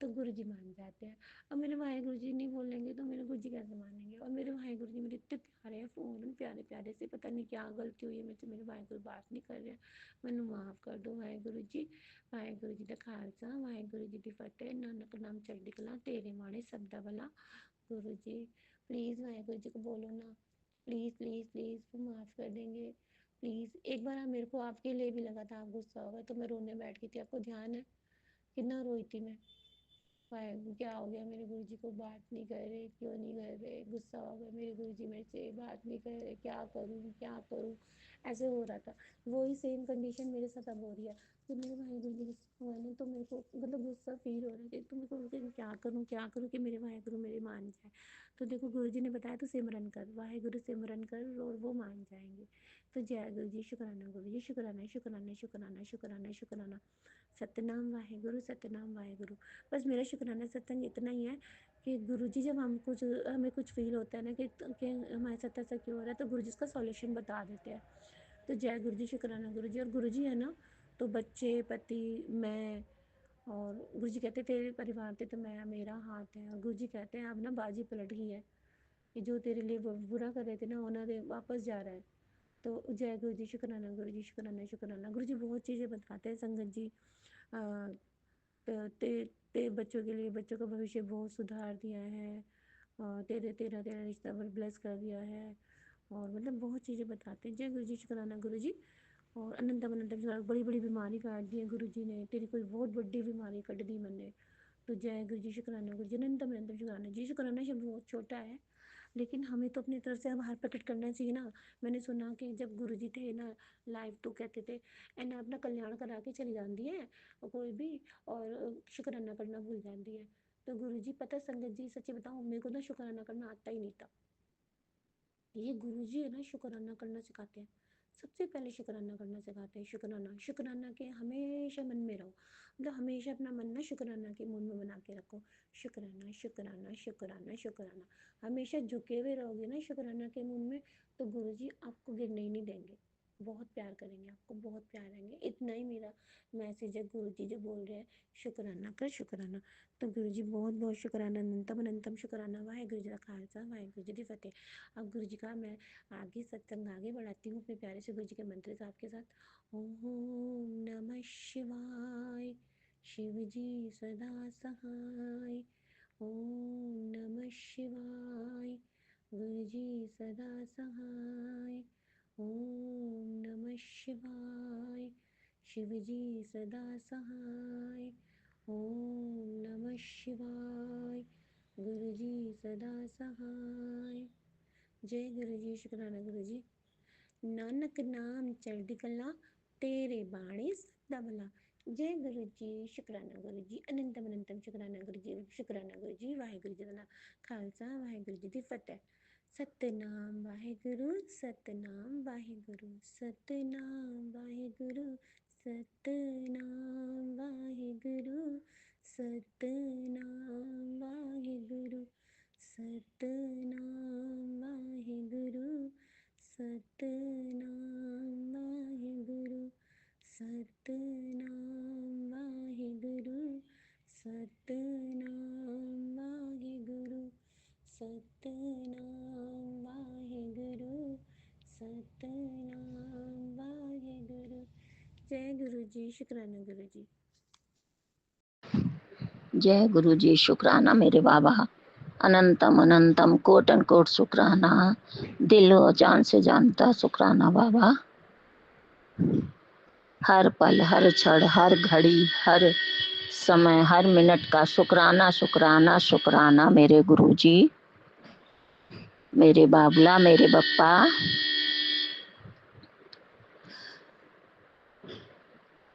तो गुरु जी मान जाते हैं। अब मेरे वाहिगुरू जी नहीं बोलेंगे तो मेरे गुरु जी कैसे मानेंगे। और मेरे वाहिगुरू जी मेरे इतने प्यारे हैं, फ़ोन प्यारे प्यारे से, पता नहीं क्या गलती हुई है मुझसे, मेरे वाहिगुरू बात नहीं कर रहे हैं। मैनू माफ़ कर दो वाहिगुरू जी। वाहिगुरू जी दा खालसा, वाहिगुरू जी दी फतेह। नानक नाम चढ़दी कला, तेरे माड़े सबदा भला। गुरु जी प्लीज़ वाहिगुरू जी को बोलो ना, प्लीज़ प्लीज़ प्लीज़, वो माफ़ कर देंगे प्लीज़। एक बार मेरे को आपके लिए भी लगा था आप गुस्सा हो गए तो मैं रोने बैठ गई थी, आपको ध्यान है कितना रोई थी मैं। वाहिगुरू क्या हो गया, मेरे गुरु जी को बात नहीं कर रहे, क्यों नहीं कर रहे, गुस्सा हो गए मेरे गुरु जी मेरे से बात नहीं कर रहे, क्या करूँ क्या करूँ, ऐसे हो रहा था। वही सेम कंडीशन मेरे साथ अब हो रही है कि मेरे वाहिगुरू जी गुस्सा हुआ ना तो मेरे को मतलब गुस्सा फील हो रहा है तो मेरे को लगता है क्या करूँ कि मेरे वाहिगुरू मेरी मान जाए। तो देखो गुरु जी ने बताया तो सिमरन कर, वाहिगुरू सिमरन कर और वो मान जाएंगे। तो जय गुरु जी, शुक्राना गुरु जी, शुक्राना शुक्राना शुक्राना शुक्राना शुक्राना। सतनाम वाहिगुरू, सतनाम वाहिगुरू। बस मेरा शुक्राना सत्संग इतना ही है कि गुरु जी जब हमें कुछ फील होता है ना कि हमारे साथ ऐसा क्यों हो रहा है तो गुरु जी इसका सॉल्यूशन बता देते हैं। तो जय गुरु जी, शुक्राना गुरु जी। और गुरु जी है ना तो बच्चे, पति, मैं, और गुरु जी कहते तेरे परिवार पे तो मैं मेरा हाथ है। और गुरु जी कहते हैं अब ना बाजी पलट गई है, कि जो तेरे लिए बुरा कर रहे थे ना उन्होंने वापस जा रहा है। तो जय गुरु जी, शुक्राना गुरु जी, शुक्राना शुक्राना। गुरु जी बहुत चीज़ें बताते हैं संगत जी। अ, ते ते बच्चों के लिए, बच्चों का भविष्य बहुत सुधार दिया है। तेरे तेरा तेरा रिश्ता ब्लेस कर दिया है। और मतलब बहुत चीज़ें बताते हैं। जय गुरु जी, शुक्राना गुरु जी। और अनंतम अनंतम शुक्राना, बड़ी बड़ी बीमारी काट दी है गुरु जी ने, तेरी कोई बहुत बड़ी बीमारी कट दी मैंने। तो जय गुरु जी, शुक्राना गुरु जी, अनंतम अनंतम शुक्राना जी। शुक्राना शब्द बहुत छोटा है लेकिन हमें तो अपनी तरफ से बाहर प्रकट करना चाहिए ना। मैंने सुना कि जब गुरु जी थे ना लाइव तो कहते थे इन्हें अपना कल्याण करा के चली जाती है कोई भी, और शुक्राना करना भूल जाती है। तो गुरु जी पता संगत जी सच्ची बताऊँ मेरे को ना शुक्राना करना आता ही नहीं था। ये गुरु जी है ना शुक्राना करना सिखाते हैं। सबसे पहले शुक्राना करना सिखाते हैं। शुक्राना शुक्राना के हमेशा मन में रहो, मतलब हमेशा अपना मन ना शुक्राना के मन में बना के रखो। शुक्राना शुक्राना शुक्राना शुक्राना, हमेशा झुके हुए रहोगे ना शुक्राना के मन में तो गुरु जी आपको गिरने ही नहीं देंगे। बहुत प्यार करेंगे आपको, बहुत प्यार रहेंगे। इतना ही मेरा मैसेज है। गुरु जी जो बोल रहे हैं शुक्राना कर शुक्राना, तो गुरु जी बहुत बहुत शुक्राना, अनंतम अनंतम शुक्राना। वाहिगुरू जी का खालसा, वाहिगुरू जी की फतेह। अब गुरु जी का मैं आगे सत्संग आगे बढ़ाती हूँ अपने प्यारे से गुरु जी के मंत्र से आपके साथ। ओम नमः शिवाय, शिव जी सदा सहाय। ओम नमः शिवाय, गुरु जी सदा सहाय। ओम नमः शिवाय, शिव जी सदा सहाय। ओम नमः शिवाय, गुरु जी सदा सहाय। जय गुरु जी, शुक्राना गुरु जी। नानक नाम चढ़दी कला, तेरे बाणी सदा भला। जय गुरु जी, शुक्राना गुरु जी, अनंतम अनंतम शुक्राना गुरु जी, शुक्राना गुरु जी। वाहिगुरू जी का खालसा, वाहिगुरू जी की फतेह। सतनाम वाहिगुरू, सतनाम वाहिगुरू, सतनाम वाहिगुरू, सतनाम वाहिगुरू, सतनाम वाहिगुरू, सतनाम वाहिगुरू, सतनाम वाहिगुरू, सतनाम वाहिगुरू, सतनाम वाहिगुरू, सतनाम वाहिगुरू, सतनाम वाहिगुरू। जय गुरु जी, शुक्राना गुरु जी। जय गुरु जी, शुक्राना मेरे बाबा, अनंतम अनंतम कोटन कोट शुक्राना, दिल और जान से जानता शुक्राना बाबा। हर पल, हर क्षण, हर घड़ी, हर समय, हर मिनट का शुक्राना शुक्राना शुक्राना मेरे गुरु जी, मेरे बाबला, मेरे बप्पा।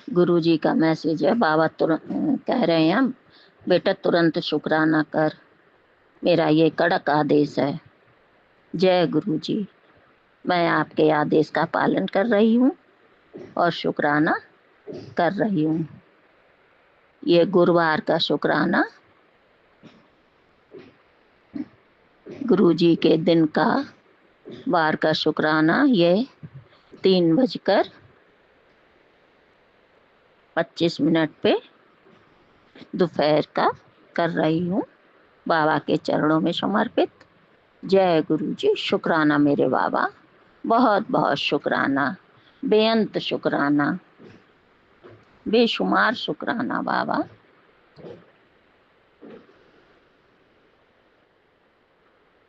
गुरु जी का मैसेज है, बाबा तुरंत कह रहे हैं बेटा तुरंत शुक्राना कर, मेरा ये कड़क आदेश है। जय गुरु जी। मैं आपके आदेश का पालन कर रही हूँ और शुक्राना कर रही हूँ। ये गुरुवार का शुक्राना गुरुजी के दिन का वार का शुक्राना ये 3:25 पे दोपहर का कर रही हूँ, बाबा के चरणों में समर्पित। जय गुरु जी। शुक्राना मेरे बाबा, बहुत बहुत शुक्राना, बेअंत शुक्राना, बेशुमार शुक्राना बाबा।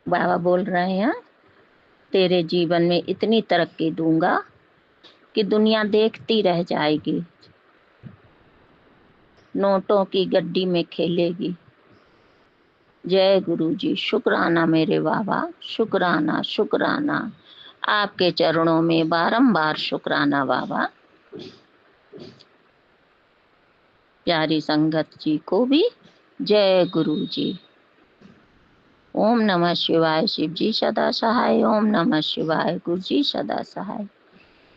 बाबा बोल रहे हैं तेरे जीवन में इतनी तरक्की दूंगा कि दुनिया देखती रह जाएगी, नोटों की गड्डी में खेलेगी। जय गुरु जी। शुक्राना मेरे बाबा, शुक्राना शुक्राना, आपके चरणों में बारंबार शुक्राना बाबा। प्यारी संगत जी को भी जय गुरु जी। ओम नमः शिवाय, शिव जी सदा सहाय। ओम नमः शिवाय, गुरु जी सदा सहाय।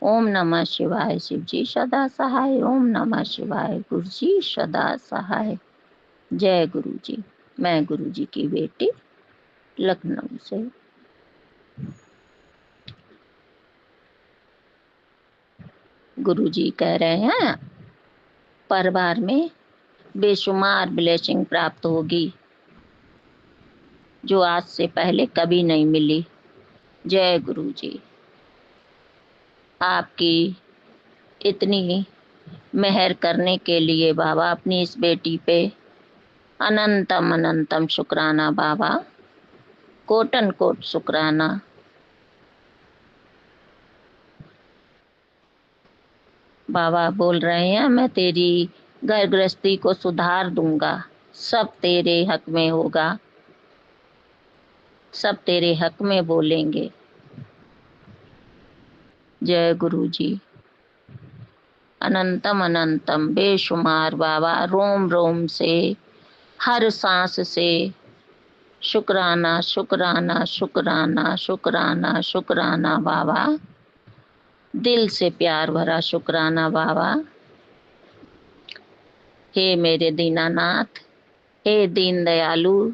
ओम नमः शिवाय, शिव जी सदा सहाय। ओम नमः शिवाय, गुरु जी सदा सहाय। जय गुरु जी। मैं गुरु जी की बेटी लखनऊ से। गुरु जी कह रहे हैं परिवार में बेशुमार ब्लेसिंग प्राप्त होगी जो आज से पहले कभी नहीं मिली। जय गुरु जी। आपकी इतनी मेहर करने के लिए बाबा अपनी इस बेटी पे अनंतम अनंतम शुक्राना बाबा, कोटन कोट शुक्राना। बाबा बोल रहे हैं मैं तेरी घर गृहस्थी को सुधार दूंगा, सब तेरे हक में होगा, सब तेरे हक में बोलेंगे। जय गुरु जी। अनंतम अनंतम बेशुमार बाबा, रोम रोम से, हर सांस से शुक्राना शुक्राना शुक्राना शुक्राना शुक्राना बाबा, दिल से प्यार भरा शुक्राना बाबा। हे मेरे दीनानाथ, हे दीन दयालु,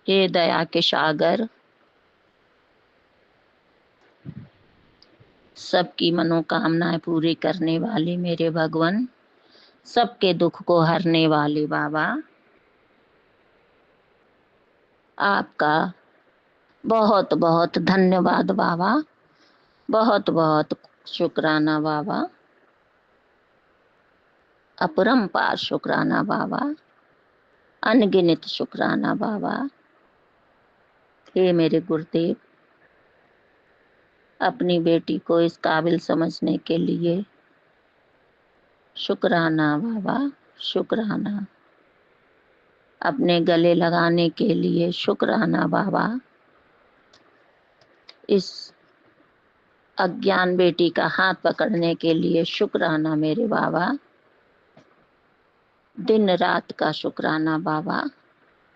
हे दया के सागर, सबकी मनोकामनाएं पूरी करने वाले मेरे भगवान, सबके दुख को हरने वाले बाबा, आपका बहुत बहुत धन्यवाद बाबा, बहुत बहुत शुक्राना बाबा, अपरंपार शुक्राना बाबा, अनगिनत शुक्राना बाबा। हे मेरे गुरुदेव, अपनी बेटी को इस काबिल समझने के लिए शुक्राना बाबा, शुक्राना। अपने गले लगाने के लिए शुक्राना बाबा। इस अज्ञान बेटी का हाथ पकड़ने के लिए शुक्राना मेरे बाबा। दिन रात का शुक्राना बाबा,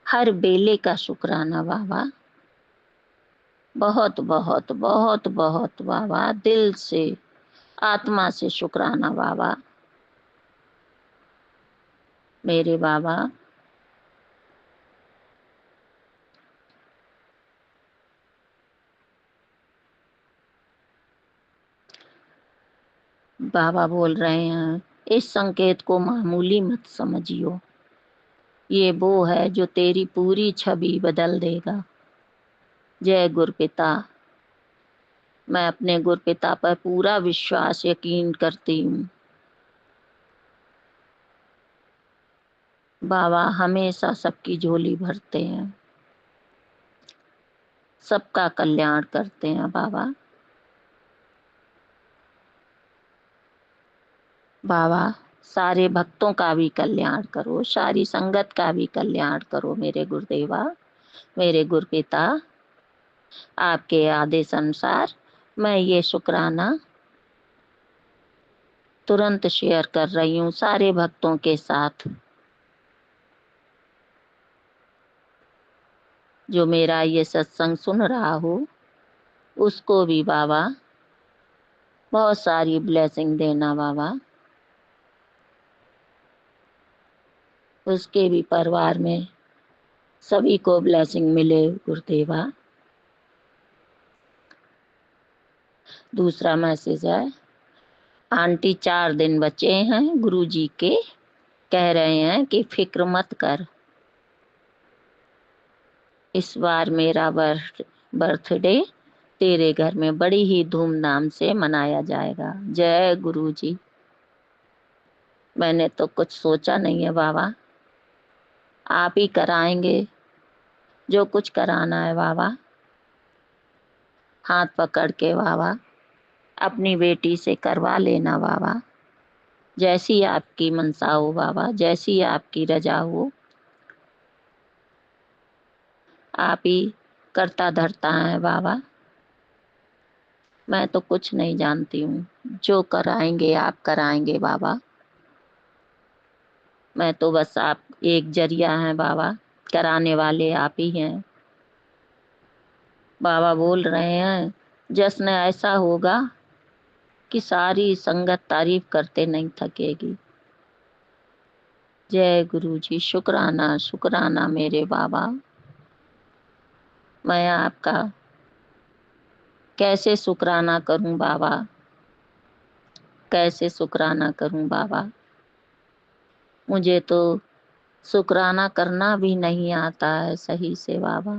हर बेले का शुक्राना बाबा। बहुत बहुत बहुत बहुत बाबा, दिल से आत्मा से शुक्राना बाबा मेरे बाबा। बाबा बोल रहे हैं इस संकेत को मामूली मत समझियो, ये वो है जो तेरी पूरी छवि बदल देगा। जय गुरपिता। मैं अपने गुरपिता पर पूरा विश्वास यकीन करती हूँ। बाबा हमेशा सबकी झोली भरते हैं, सबका कल्याण करते हैं बाबा। बाबा सारे भक्तों का भी कल्याण करो, सारी संगत का भी कल्याण करो मेरे गुरुदेवा, मेरे गुरुपिता। आपके आदेश अनुसार मैं ये शुक्राना तुरंत शेयर कर रही हूँ सारे भक्तों के साथ। जो मेरा ये सत्संग सुन रहा हो उसको भी बाबा बहुत सारी ब्लेसिंग देना बाबा, उसके भी परिवार में सभी को ब्लेसिंग मिले गुरुदेवा। दूसरा मैसेज है, आंटी 4 दिन बचे हैं गुरुजी के, कह रहे हैं कि फिक्र मत कर, इस बार मेरा बर्थडे तेरे घर में बड़ी ही धूमधाम से मनाया जाएगा। जय गुरुजी। मैंने तो कुछ सोचा नहीं है बाबा, आप ही कराएंगे जो कुछ कराना है बाबा। हाथ पकड़ के बाबा अपनी बेटी से करवा लेना बाबा, जैसी आपकी मनसा हो बाबा, जैसी आपकी रजा हो। आप ही करता धरता है बाबा, मैं तो कुछ नहीं जानती हूँ, जो कराएंगे आप कराएंगे बाबा। मैं तो बस आप एक जरिया हैं बाबा, कराने वाले आप ही हैं। बाबा बोल रहे हैं जश्न ऐसा होगा कि सारी संगत तारीफ करते नहीं थकेगी। जय गुरुजी। शुक्राना शुक्राना मेरे बाबा। मैं आपका कैसे शुक्राना करूं बाबा, कैसे शुक्राना करूं बाबा। मुझे तो शुक्राना करना भी नहीं आता है सही से बाबा।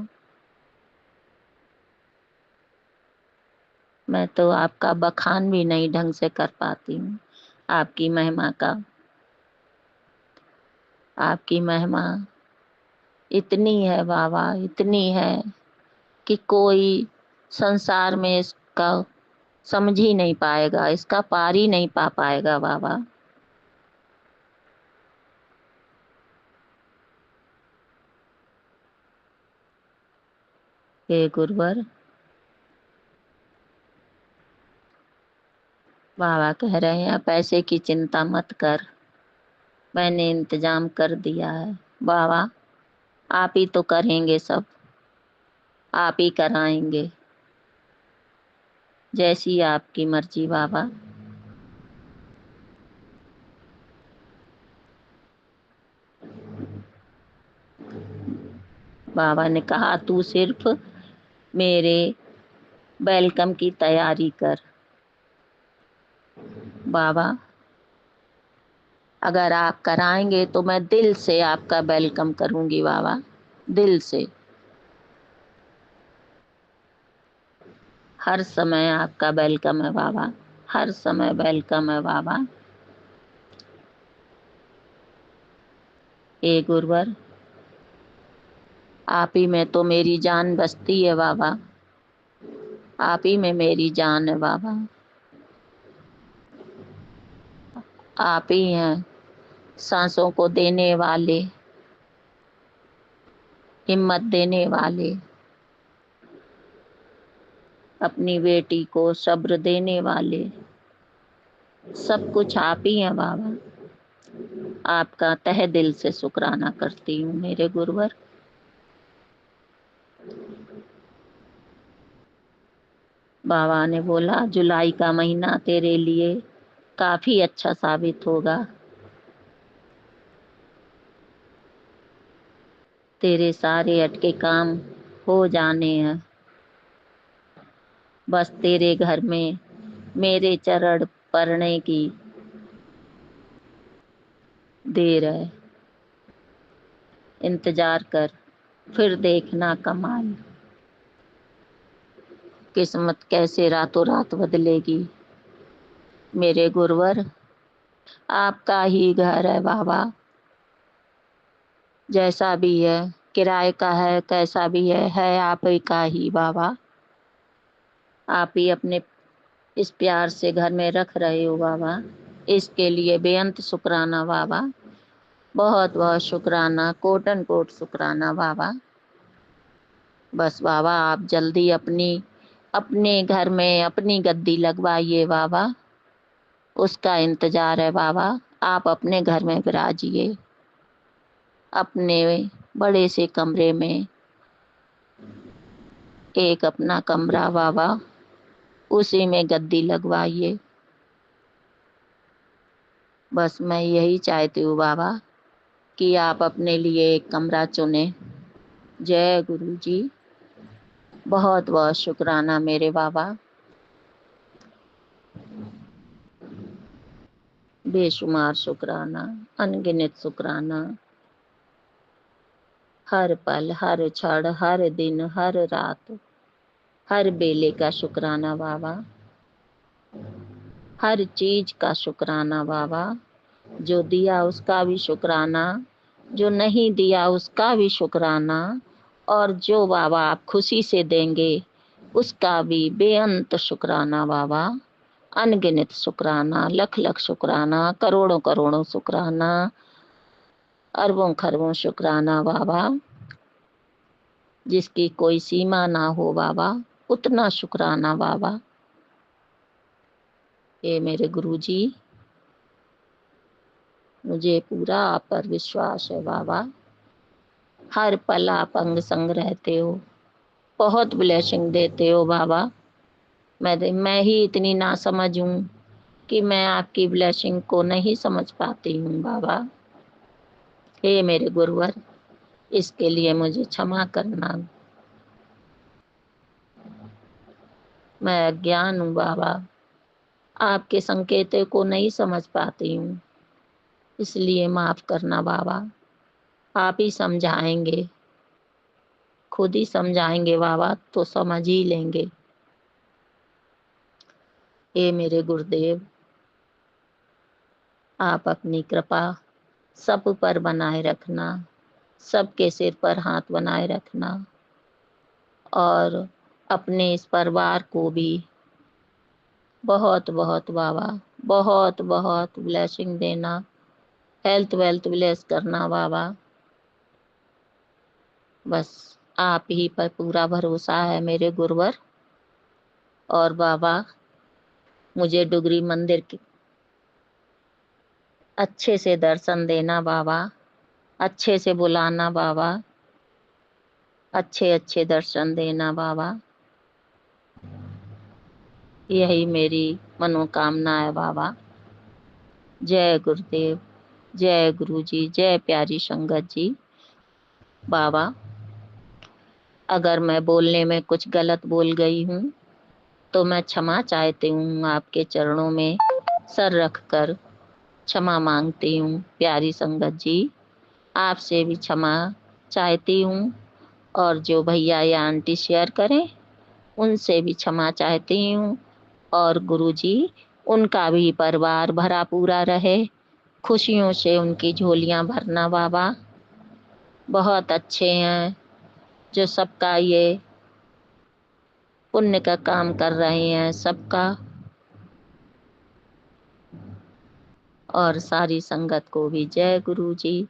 मैं तो आपका बखान भी नहीं ढंग से कर पाती हूँ आपकी महिमा का। आपकी महिमा इतनी है बाबा, इतनी है कि कोई संसार में इसका समझ ही नहीं पाएगा, इसका पार ही नहीं पा पाएगा बाबा। हे गुरुवर, बाबा कह रहे हैं पैसे की चिंता मत कर, मैंने इंतजाम कर दिया है। बाबा आप ही तो करेंगे सब, आप ही कराएंगे, जैसी आपकी मर्जी बाबा। बाबा ने कहा तू सिर्फ मेरे वेलकम की तैयारी कर। बाबा अगर आप कराएंगे तो मैं दिल से आपका वेलकम करूंगी बाबा, दिल से। हर समय आपका वेलकम है बाबा, हर समय वेलकम है बाबा। हे गुरुवर, आप ही में तो मेरी जान बसती है बाबा, आप ही में मेरी जान है बाबा। आप ही हैं सांसों को देने वाले, हिम्मत देने वाले, अपनी बेटी को सब्र देने वाले, सब कुछ आप ही हैं बाबा। आपका तहे दिल से शुक्राना करती हूँ मेरे गुरुवर। बाबा ने बोला जुलाई का महीना तेरे लिए काफी अच्छा साबित होगा, तेरे सारे अटके काम हो जाने हैं, बस तेरे घर में मेरे चरण पड़ने की देर है। इंतजार कर, फिर देखना कमाल, किस्मत कैसे रातों रात बदलेगी। मेरे गुरुवर आपका ही घर है बाबा, जैसा भी है, किराए का है कैसा भी है आप ही का ही बाबा। आप ही अपने इस प्यार से घर में रख रहे हो बाबा, इसके लिए बेअंत शुक्राना बाबा, बहुत बहुत शुक्राना, कोटन कोट शुक्राना बाबा। बस बाबा आप जल्दी अपने घर में अपनी गद्दी लगवाइए बाबा, उसका इंतजार है बाबा। आप अपने घर में विराजिए, अपने बड़े से कमरे में एक अपना कमरा बाबा, उसी में गद्दी लगवाइए। बस मैं यही चाहती हूँ बाबा कि आप अपने लिए एक कमरा चुने। जय गुरु जी। बहुत बहुत शुक्राना मेरे बाबा, बेशुमार शुक्राना, अनगिनत शुक्राना। हर पल, हर क्षण, हर दिन, हर रात, हर बेले का शुक्राना बाबा, हर चीज का शुक्राना बाबा। जो दिया उसका भी शुक्राना, जो नहीं दिया उसका भी शुक्राना, और जो बाबा आप खुशी से देंगे उसका भी बेअंत शुक्राना बाबा। अनगिनत शुक्राना, लख लख शुक्राना, करोड़ों करोड़ों शुक्राना, अरबों खरबों शुक्राना बाबा। जिसकी कोई सीमा ना हो बाबा, उतना शुक्राना बाबा। ये मेरे गुरुजी, मुझे पूरा आप पर विश्वास है बाबा। हर पल आप अंग संग रहते हो, बहुत ब्लेसिंग देते हो बाबा। मैं ही इतनी नासमझ हूँ कि मैं आपकी ब्लेसिंग को नहीं समझ पाती हूँ बाबा। हे मेरे गुरुवर, इसके लिए मुझे क्षमा करना। मैं अज्ञान हूँ बाबा, आपके संकेतों को नहीं समझ पाती हूँ, इसलिए माफ करना बाबा। आप ही समझाएंगे, खुद ही समझाएंगे बाबा तो समझ ही लेंगे। हे मेरे गुरुदेव, आप अपनी कृपा सब पर बनाए रखना, सबके सिर पर हाथ बनाए रखना, और अपने इस परिवार को भी बहुत बहुत बाबा, बहुत बहुत ब्लेसिंग देना, हेल्थ वेल्थ ब्लेस करना बाबा। बस आप ही पर पूरा भरोसा है मेरे गुरुवर। और बाबा, मुझे डुगरी मंदिर के अच्छे से दर्शन देना बाबा, अच्छे से बुलाना बाबा, अच्छे अच्छे दर्शन देना बाबा। यही मेरी मनोकामना है बाबा। जय गुरुदेव, जय गुरु जी, जय प्यारी संगत जी। बाबा, अगर मैं बोलने में कुछ गलत बोल गई हूँ तो मैं क्षमा चाहती हूँ, आपके चरणों में सर रखकर क्षमा मांगती हूँ। प्यारी संगत जी, आपसे भी क्षमा चाहती हूँ, और जो भैया या आंटी शेयर करें उनसे भी क्षमा चाहती हूँ। और गुरुजी, उनका भी परिवार भरा पूरा रहे, खुशियों से उनकी झोलियाँ भरना बाबा। बहुत अच्छे हैं जो सबका ये पुण्य का काम कर रहे हैं, सबका। और सारी संगत को भी जय गुरु जी।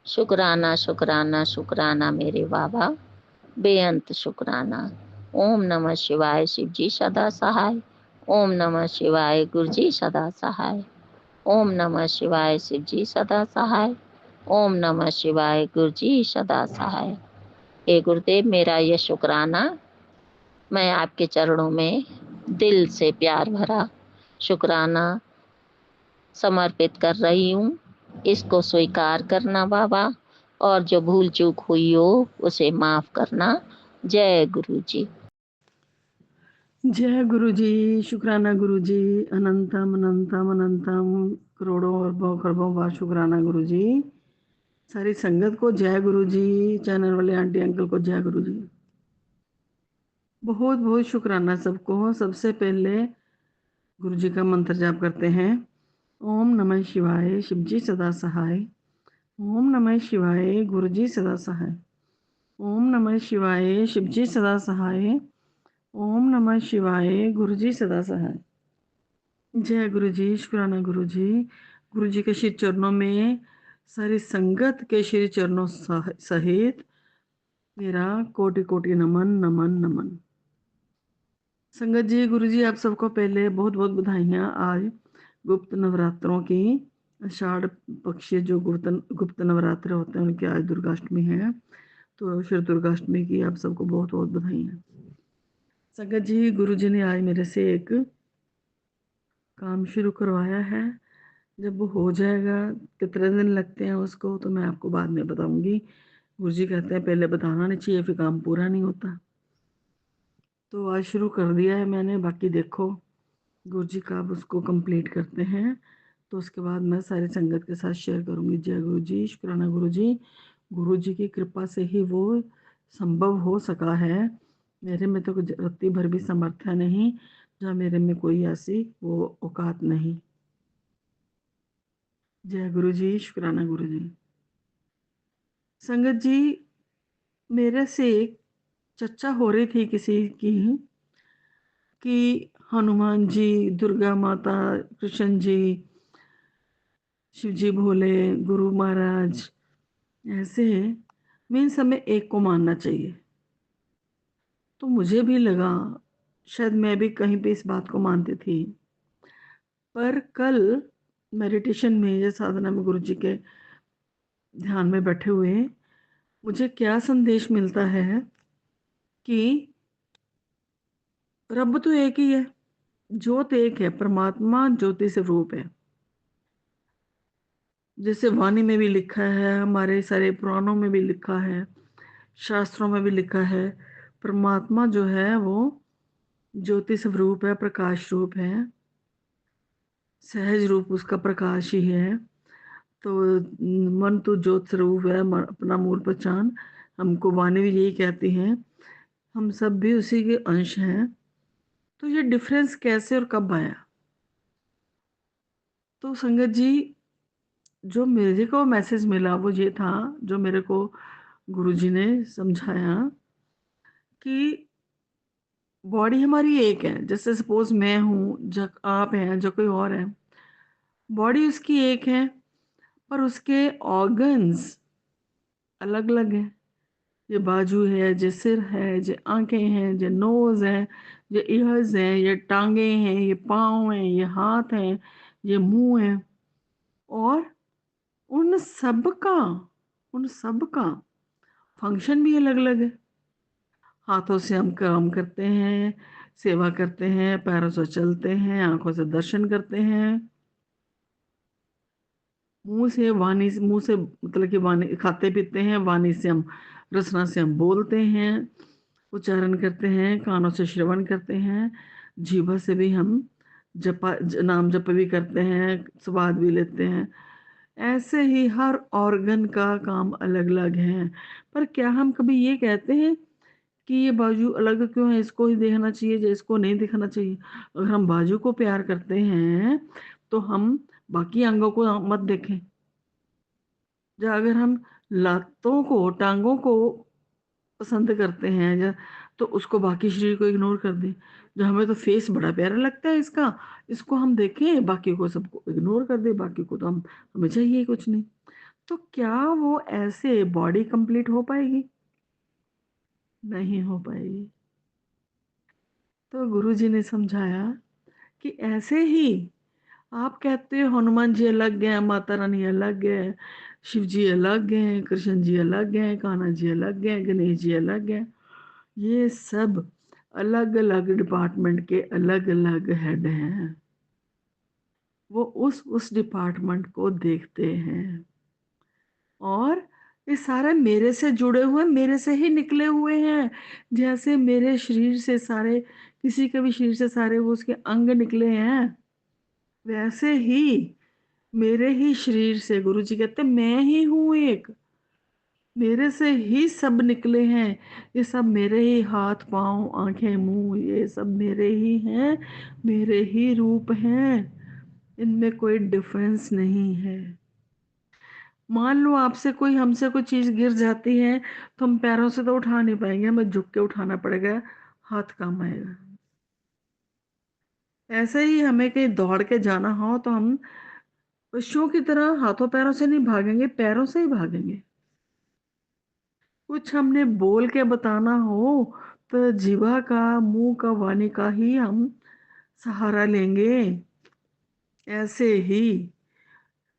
शुक्राना शुक्राना शुक्राना मेरे बाबा, बेअंत शुक्राना। ओम नमः शिवाय, शिव जी सदा सहाय। ओम नमः शिवाय, गुरु जी सदा सहाय। ओम नमः शिवाय, शिव जी सदा सहाय। ओम नमः शिवाय, गुरु जी सदा सहाय। हे गुरुदेव, मेरा यह शुक्राना मैं आपके चरणों में दिल से प्यार भरा शुक्राना समर्पित कर रही हूँ। इसको स्वीकार करना बाबा, और जो भूल चूक हुई हो उसे माफ करना। जय गुरु जी। जय गुरु जी, शुक्राना गुरु जी, अनंतम अनंतम अनंतम, करोड़ों अरबों खरबों बार शुक्राना गुरु जी। सारी संगत को जय गुरु जी, चैनल वाले आंटी अंकल को जय गुरु जी। बहुत बहुत शुक्राना सबको। सबसे पहले गुरु जी का मंत्र जाप करते हैं। ओम नमः शिवाय, शिव जी सदा सहाय। ओम नमः शिवाय, गुरु जी सदा सहाय। ओम नमः शिवाय, शिव जी सदा सहाय। ओम नमः शिवाय, गुरु जी सदा सहाय। जय गुरु जी, शुक्राना गुरु जी। गुरु जी के श्री चरणों में सारी संगत के श्री चरणों सहित मेरा कोटि कोटि नमन नमन नमन। संगत जी, गुरु जी आप सबको पहले बहुत बहुत बधाइयाँ आज गुप्त नवरात्रों की। आषाढ़ पक्षीय जो गुप्त नवरात्र होते हैं उनकी आज दुर्गाष्टमी है, तो श्री दुर्गाष्टमी की आप सबको बहुत बहुत बधाइयाँ। संगत जी, गुरु जी ने आज मेरे से एक काम शुरू करवाया है। जब वो हो जाएगा, कितने दिन लगते हैं उसको, तो मैं आपको बाद में बताऊंगी। गुरु जी कहते हैं पहले बताना नहीं चाहिए, फिर काम पूरा नहीं होता। तो आज शुरू कर दिया है मैंने, बाकी देखो गुरु जी कब उसको कंप्लीट करते हैं, तो उसके बाद मैं सारी संगत के साथ शेयर करूंगी। जय गुरु जी, शुक्राना गुरु जी। गुरु जी की कृपा से ही वो संभव हो सका है। मेरे में तो रत्ती भर भी समर्थ है नहीं, जहाँ मेरे में कोई ऐसी वो औकात नहीं। जय गुरु जी, शुक्राना गुरु जी। संगत जी, मेरे से एक चर्चा हो रही थी किसी की कि हनुमान जी, दुर्गा माता, कृष्ण जी, शिव जी भोले, गुरु महाराज, ऐसे मीन्स हमें एक को मानना चाहिए। तो मुझे भी लगा शायद मैं भी कहीं पे इस बात को मानती थी, पर कल मेडिटेशन में या साधना में गुरु जी के ध्यान में बैठे हुए मुझे क्या संदेश मिलता है कि रब तो एक ही है, ज्योत एक है, परमात्मा ज्योति स्वरूप है। जैसे वाणी में भी लिखा है, हमारे सारे पुराणों में भी लिखा है, शास्त्रों में भी लिखा है, परमात्मा जो है वो ज्योति स्वरूप है, प्रकाश रूप है, सहज रूप उसका प्रकाश ही है। तो मन तो ज्योत स्वरूप है, अपना मूल पहचान। हमको वाणी भी यही कहती हैं, हम सब भी उसी के अंश हैं। तो ये डिफरेंस कैसे और कब आया? तो संगत जी, जो मेरे को मैसेज मिला वो ये था, जो मेरे को गुरुजी ने समझाया कि बॉडी हमारी एक है। जैसे सपोज मैं हूँ, जो आप हैं, जो कोई और है, बॉडी उसकी एक है, पर उसके ऑर्गन्स अलग अलग हैं। ये बाजू है, ये सिर है, ये आंखें हैं, ये नोज है, ये ईयर्स हैं, ये टांगे हैं, ये पाँव हैं, ये हाथ हैं, ये मुंह है। और उन सब का उन सब का फंक्शन भी अलग अलग है। हाथों से हम काम करते हैं, सेवा करते हैं, पैरों से चलते हैं, आंखों से दर्शन करते हैं, मुंह से मतलब कि वाणी खाते पीते हैं, वाणी से हम, रसना से हम बोलते हैं, उच्चारण करते हैं, कानों से श्रवण करते हैं, जीवा से भी हम नाम जप भी करते हैं, स्वाद भी लेते हैं। ऐसे ही हर ऑर्गन का काम अलग अलग है। पर क्या हम कभी ये कहते हैं कि ये बाजू अलग क्यों है, इसको ही देखना चाहिए या इसको नहीं दिखना चाहिए? अगर हम बाजू को प्यार करते हैं तो हम बाकी अंगों को मत देखें। या अगर हम लातों को, टांगों को पसंद करते हैं या, तो उसको बाकी शरीर को इग्नोर कर दें। जो हमें तो फेस बड़ा प्यारा लगता है इसका, इसको हम देखें, बाकी को सबको इग्नोर कर दें, बाकी को तो हम, हमें चाहिए कुछ नहीं। तो क्या वो ऐसे बॉडी कंप्लीट हो पाएगी? नहीं हो पाएगी। तो गुरु जी ने समझाया कि ऐसे ही आप कहते हो हनुमान जी अलग हैं, माता रानी अलग है, शिव जी अलग हैं, कृष्ण जी अलग हैं, कान्हा जी अलग हैं, गणेश जी अलग हैं। ये सब अलग अलग डिपार्टमेंट के अलग अलग हेड हैं। वो उस डिपार्टमेंट को देखते हैं। और ये सारे मेरे से जुड़े हुए, मेरे से ही निकले हुए हैं। जैसे मेरे शरीर से सारे, किसी के भी शरीर से सारे वो उसके अंग निकले हैं, वैसे ही मेरे ही शरीर से गुरु जी कहते मैं ही हूं एक, मेरे से ही सब निकले हैं। ये सब मेरे ही हाथ पांव आंखें मुंह, ये सब मेरे ही हैं, मेरे ही रूप हैं, इनमें कोई डिफरेंस नहीं है। मान लो आपसे कोई, हमसे कोई चीज गिर जाती है तो हम पैरों से तो उठा नहीं पाएंगे, हमें झुक के उठाना पड़ेगा, हाथ काम आएगा। ऐसे ही हमें कहीं दौड़ के जाना हो तो हम पशुओं की तरह हाथों पैरों से नहीं भागेंगे, पैरों से ही भागेंगे। कुछ हमने बोल के बताना हो तो जीवा का, मुंह का, वाणी का ही हम सहारा लेंगे। ऐसे ही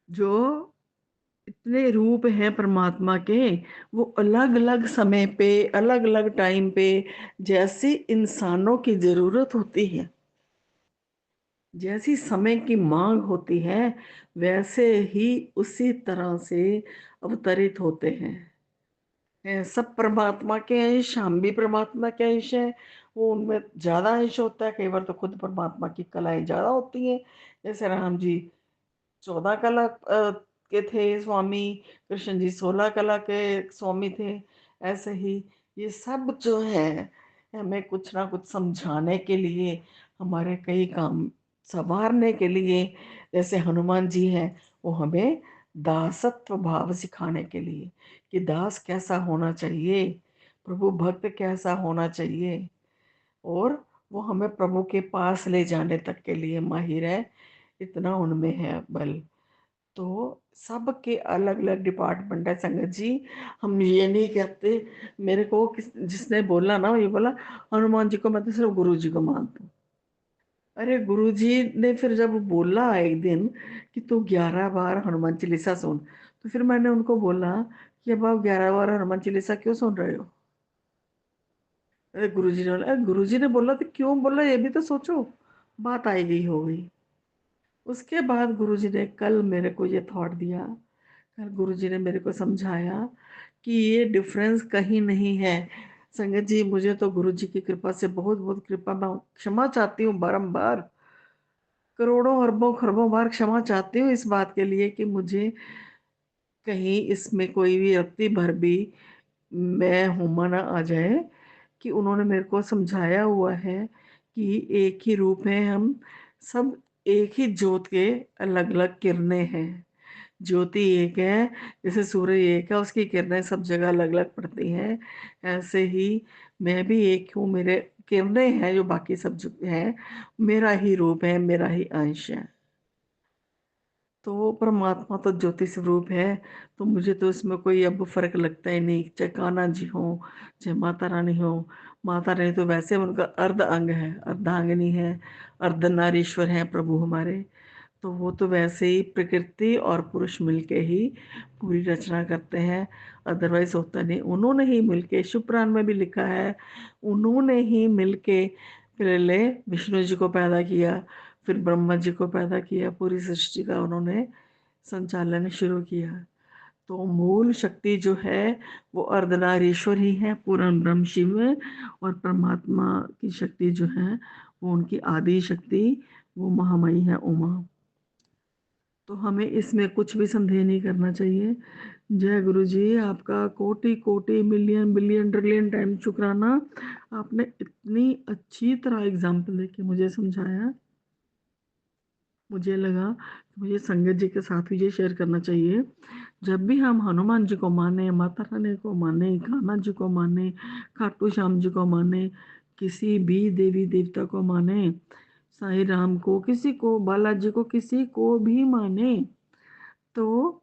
जो जितने रूप हैं परमात्मा के, वो अलग अलग समय पे, अलग अलग टाइम पे, जैसी इंसानों की जरूरत होती है, जैसी समय की मांग होती है, वैसे ही उसी तरह से अवतरित होते हैं। सब परमात्मा के अंश, हम भी परमात्मा के अंश हैं। वो उनमें ज्यादा अंश होता है, कई बार तो खुद परमात्मा की कलाएं ज्यादा होती हैं। जैसे राम जी 14 कला के थे स्वामी, कृष्ण जी 16 कला के स्वामी थे। ऐसे ही ये सब जो है हमें कुछ ना कुछ समझाने के लिए, हमारे कई काम संवारने के लिए, जैसे हनुमान जी हैं, वो हमें दासत्व भाव सिखाने के लिए कि दास कैसा होना चाहिए, प्रभु भक्त कैसा होना चाहिए, और वो हमें प्रभु के पास ले जाने तक के लिए माहिर है। इतना उनमें है बल। तो सबके अलग अलग डिपार्टमेंट है संगत जी। हम ये नहीं कहते, मेरे को जिसने बोला ना, ये बोला हनुमान जी को मैं तो सिर्फ गुरु जी को मानता हूँ। अरे गुरु जी ने फिर जब बोला एक दिन कि तू 11 बार हनुमान चालीसा सुन, तो फिर मैंने उनको बोला कि अब आप 11 बार हनुमान चालीसा क्यों सुन रहे हो? अरे गुरुजी ने बोला, अरे गुरुजी ने बोला तो क्यों बोला, ये भी तो सोचो। बात आई गई हो गई। उसके बाद गुरुजी ने कल मेरे को ये थॉट दिया, कल गुरुजी ने मेरे को समझाया कि ये डिफरेंस कहीं नहीं है। संगत जी, मुझे तो गुरुजी की कृपा से बहुत बहुत कृपा, मैं क्षमा चाहती हूँ बारंबार, करोड़ों अरबों खरबों बार क्षमा चाहती हूँ इस बात के लिए कि मुझे कहीं इसमें कोई भी रत्ती भर भी मैं हुमा ना आ जाए। कि उन्होंने मेरे को समझाया हुआ है कि एक ही रूप है हम सब, एक ही ज्योत के अलग अलग किरणें हैं। ज्योति एक है, जैसे सूर्य एक है, उसकी किरणें सब जगह अलग अलग पड़ती हैं। ऐसे ही मैं भी एक हूँ, मेरे किरणें हैं जो बाकी सब जो हैं, मेरा ही रूप है, मेरा ही अंश है। तो परमात्मा तो ज्योति स्वरूप है। तो मुझे तो इसमें कोई अब फर्क लगता ही नहीं, चाहे कान्हा जी हो, चाहे माता रानी हो। माता रानी तो वैसे उनका अर्ध अंग है, अर्धांगिनी है, अर्धनारीश्वर है प्रभु हमारे। तो वो तो वैसे ही प्रकृति और पुरुष मिलके ही पूरी रचना करते हैं, अदरवाइज होता नहीं। उन्होंने ही मिलके, शुक्रान में भी लिखा है, उन्होंने ही मिलके पहले विष्णु जी को पैदा किया, फिर ब्रह्मा जी को पैदा किया, पूरी सृष्टि का उन्होंने संचालन शुरू किया। तो मूल शक्ति जो है वो अर्धनारीश्वर ही है, पूर्ण ब्रह्म शिव है, और परमात्मा की शक्ति जो है वो उनकी आदि शक्ति, वो महामयी है उमा। तो हमें इसमें कुछ भी संदेह नहीं करना चाहिए। जय गुरु जी, आपका कोटि कोटि मिलियन बिलियन ट्रिलियन टाइम शुक्राना। आपने इतनी अच्छी तरह एग्जाम्पल देके मुझे समझाया, मुझे लगा कि मुझे संगत जी के साथ भी ये शेयर करना चाहिए। जब भी हम हनुमान जी को माने, माता रानी को माने, कान्हा जी को माने, खाटू श्याम जी को माने, किसी भी देवी देवता को माने, साईं राम को, किसी को, बालाजी को, किसी को भी माने, तो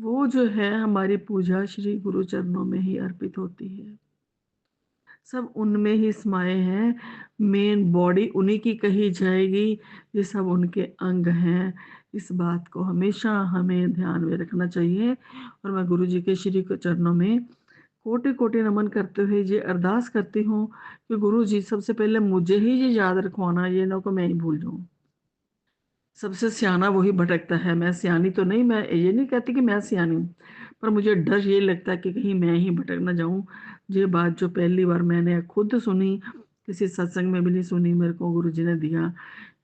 वो जो है हमारी पूजा श्री गुरु चरणों में ही अर्पित होती है। सब उनमें ही समाये हैं, मेन बॉडी उन्हीं की कही जाएगी, ये सब उनके अंग हैं। इस बात को हमेशा हमें ध्यान में रखना चाहिए। और मैं गुरु जी के श्री चरणों में कोटि कोटि नमन करते हुए ये अरदास करती हूँ कि गुरु जी सबसे पहले मुझे ही ये याद रखवाना, ये ना को मैं ही भूल जाऊँ। सबसे सियाना वही भटकता है, मैं सियानी तो नहीं, मैं ये नहीं कहती कि मैं सियानी हूँ, पर मुझे डर ये लगता है कि कहीं मैं ही भटक ना जाऊं। ये बात जो पहली बार मैंने खुद सुनी, किसी सत्संग में भी नहीं सुनी, मेरे को गुरु जी ने दिया,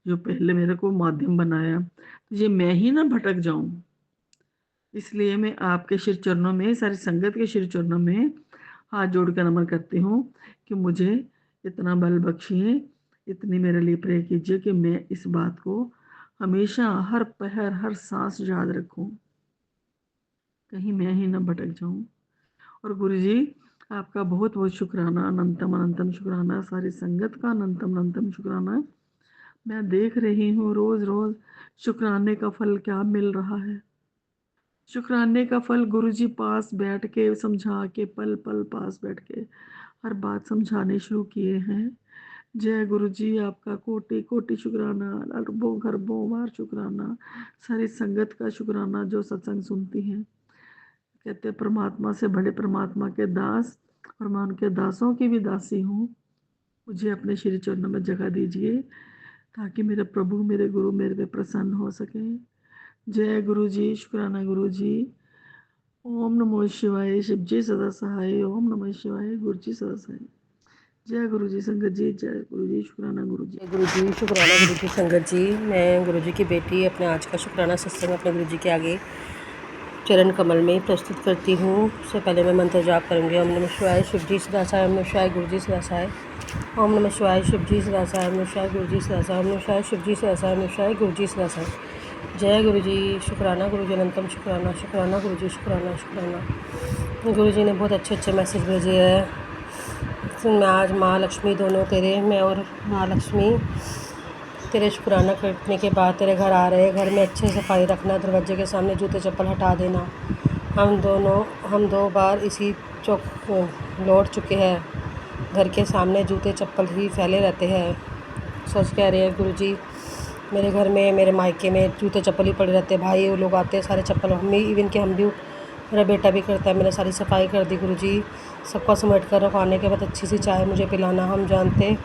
जो पहले मेरे को माध्यम बनाया, तो ये मैं ही ना भटक जाऊं। इसलिए मैं आपके श्री चरणों में, सारी संगत के श्री चरणों में हाथ जोड़कर नमन करती हूँ कि मुझे इतना बल बख्शिए, इतनी मेरे लिए प्रे कीजिए कि मैं इस बात को हमेशा, हर पहर, हर सांस याद रखूं, कहीं मैं ही न भटक जाऊं। और गुरु जी, आपका बहुत बहुत शुक्राना, अनंतम अनंतम शुक्राना, सारी संगत का अनंतम अनंतम शुक्राना। मैं देख रही हूँ रोज रोज शुक्राने का फल क्या मिल रहा है। शुक्राने का फल गुरु जी पास बैठ के समझा के, पल पल पास बैठ के हर बात समझाने शुरू किए हैं। जय गुरु जी, आपका कोटि कोटि शुक्राना, अरबों खरबों बार शुक्राना, सारी संगत का शुक्राना जो सत्संग सुनती हैं। कहते परमात्मा से बड़े परमात्मा के दास और मैं उनके दासों की भी दासी हूँ। मुझे अपने श्री चरणों में जगह दीजिए ताकि मेरे प्रभु मेरे गुरु मेरे पे प्रसन्न हो सके। जय गुरु जी, शुक्राना गुरु जी। ओम नमो शिवाय, शिव जी सदा सहाय। ओम नमः शिवाय, गुरु जी सदा सहाय। जय गुरु जी संगत जी, जय गुरु जी, शुक्राना गुरु जी। जय गुरु जी, शुक्राना गुरु जी संगत जी। मैं गुरु जी की बेटी अपने आज का शुक्राना सत्संग अपने गुरु जी के आगे चरण कमल में प्रस्तुत करती हूँ। उससे पहले मैं मंत्र जाप करूँगी। ओम नमः शिवाय, शिव जी सदा सहाय। ओम नमः शिवाय, गुरु जी सदा सहाय। ओम नमः शिवाय, शिव जी सदा सहाय। ओम नमः शिवाय, गुरु जी सदा सहाय। ओम नमः शिवाय, शिव जी सदा सहाय। ओम नमः शिवाय, गुरु जी सदा सहाय। जय गुरु जी, शुक्राना गुरु जी अनंतम शुक्राना। शुक्राना गुरु जी, शुक्राना शुक्राना। गुरु जी ने बहुत अच्छे अच्छे मैसेज भेजे हैं। मैं आज माँ लक्ष्मी दोनों तेरे, मैं और माँ लक्ष्मी तेरे शुक्राना करने के बाद तेरे घर आ रहे हैं। घर में अच्छे सफाई रखना, दरवाजे के सामने जूते चप्पल हटा देना। हम 2 बार इसी चौक लौट चुके हैं। घर के सामने जूते चप्पल ही फैले रहते हैं। सच कह रहे हैं गुरु जी, मेरे घर में मेरे मायके में जूते चप्पल ही पड़े रहते हैं। भाई वो लोग आते हैं सारे चप्पल, हम भी इवन के हम भी, मेरा बेटा भी करता है। मैंने सारी सफाई कर दी गुरु जी। सबका समेट कर रखवाने के बाद अच्छी सी चाय मुझे पिलाना। हम जानते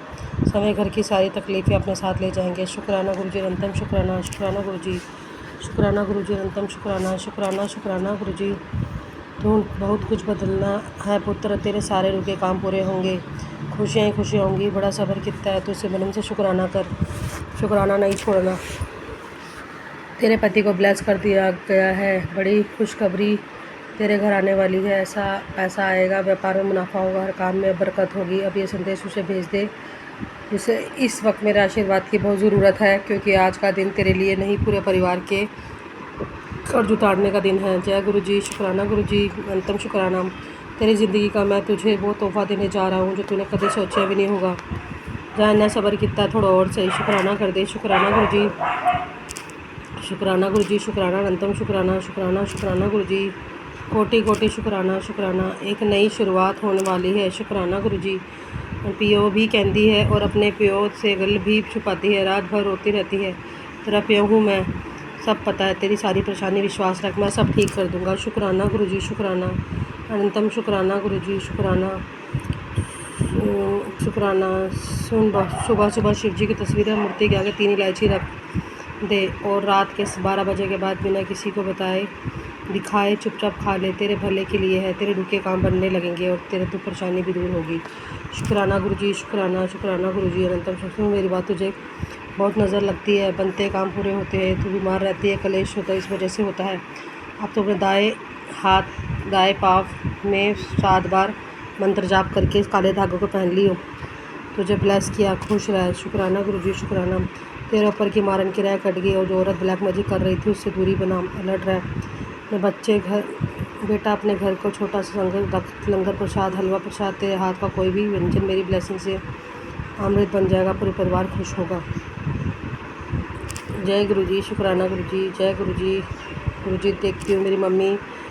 समय घर की सारी तकलीफ़ें अपने साथ ले जाएंगे। शुक्राना गुरु जी अनंतम शुक्राना। शुक्राना गुरु जी, शुक्राना गुरु जी अनंतम शुक्राना। शुक्राना शुक्राना गुरु जी। तू बहुत कुछ बदलना है पुत्र, तेरे सारे रुके काम पूरे होंगे। खुशियाँ ही खुशियाँ होंगी। बड़ा सब्र कितना है, तो इसे मन से शुक्राना कर, शुक्राना नहीं छोड़ना। तेरे पति को ब्लेस कर दिया गया है। बड़ी खुशखबरी तेरे घर आने वाली है। ऐसा पैसा आएगा, व्यापार में मुनाफा होगा, हर काम में बरकत होगी। अब ये संदेश उसे भेज दे जिसे इस वक्त मेरे आशीर्वाद की बहुत ज़रूरत है, क्योंकि आज का दिन तेरे लिए नहीं पूरे परिवार के कर्ज उतारने का दिन है। जय गुरु जी, शुक्राना गुरु जी अनंतम शुक्राना। तेरी ज़िंदगी का मैं तुझे वो तोहफ़ा देने जा रहा हूँ जो तूने कभी सोचा भी नहीं होगा। जहाँ न सब्र कितना, थोड़ा और सही शुक्राना कर दे। शुक्राना गुरु जी, शुक्राना गुरु जी, शुक्राना अनंतम शुक्राना। शुक्राना शुक्राना गुरु जी, कोटि कोटि शुक्राना शुक्राना। एक नई शुरुआत होने वाली है। शुक्राना गुरु जी। पियो भी कहती है और अपने पियो से गल भी छुपाती है। रात भर रोती रहती है, तेरा पियो हूँ मैं, सब पता है। तेरी सारी परेशानी विश्वास रख, मैं सब ठीक कर दूंगा। शुक्राना गुरु जी, शुक्राना अनंतम शुक्राना गुरु जी, शुक्राना शुक्राना। सुबह सुबह शिव जी की तस्वीर मूर्ति के आगे 3 इलायची रख दे और रात के 12 बजे के बाद बिना किसी को बताए दिखाए चुपचाप खा ले। तेरे भले के लिए है, तेरे रुके काम बनने लगेंगे और तेरे दुख परेशानी भी दूर होगी। शुक्राना गुरु जी, शुक्राना शुक्राना गुरु जी अनंतम शुक्राना। मेरी बात तुझे बहुत नज़र लगती है, बनते काम पूरे होते हैं। तू बीमार रहती है, कलेश होता है, इस वजह से होता है। अब तो अपने दाएं पाँव में 7 बार मंत्र जाप करके काले धागों को पहन लियो। तुझे ब्लेस किया, खुश रह। शुक्राना गुरु जी, शुक्राना। तेरे ऊपर की मारन की राय कट गई और जो औरत ब्लैक मैजिक कर रही थी उससे दूरी बना। अलर्ट रह। बेटा अपने घर को छोटा सा लंगर प्रसाद, हलवा प्रसाद, तेरे हाथ का कोई भी व्यंजन मेरी ब्लेसिंग से अमृत बन जाएगा, पूरे परिवार खुश होगा। जय गुरु जी, शुक्राना गुरु जी, जय गुरु जी। गुरु जी, देखती हूँ मेरी मम्मी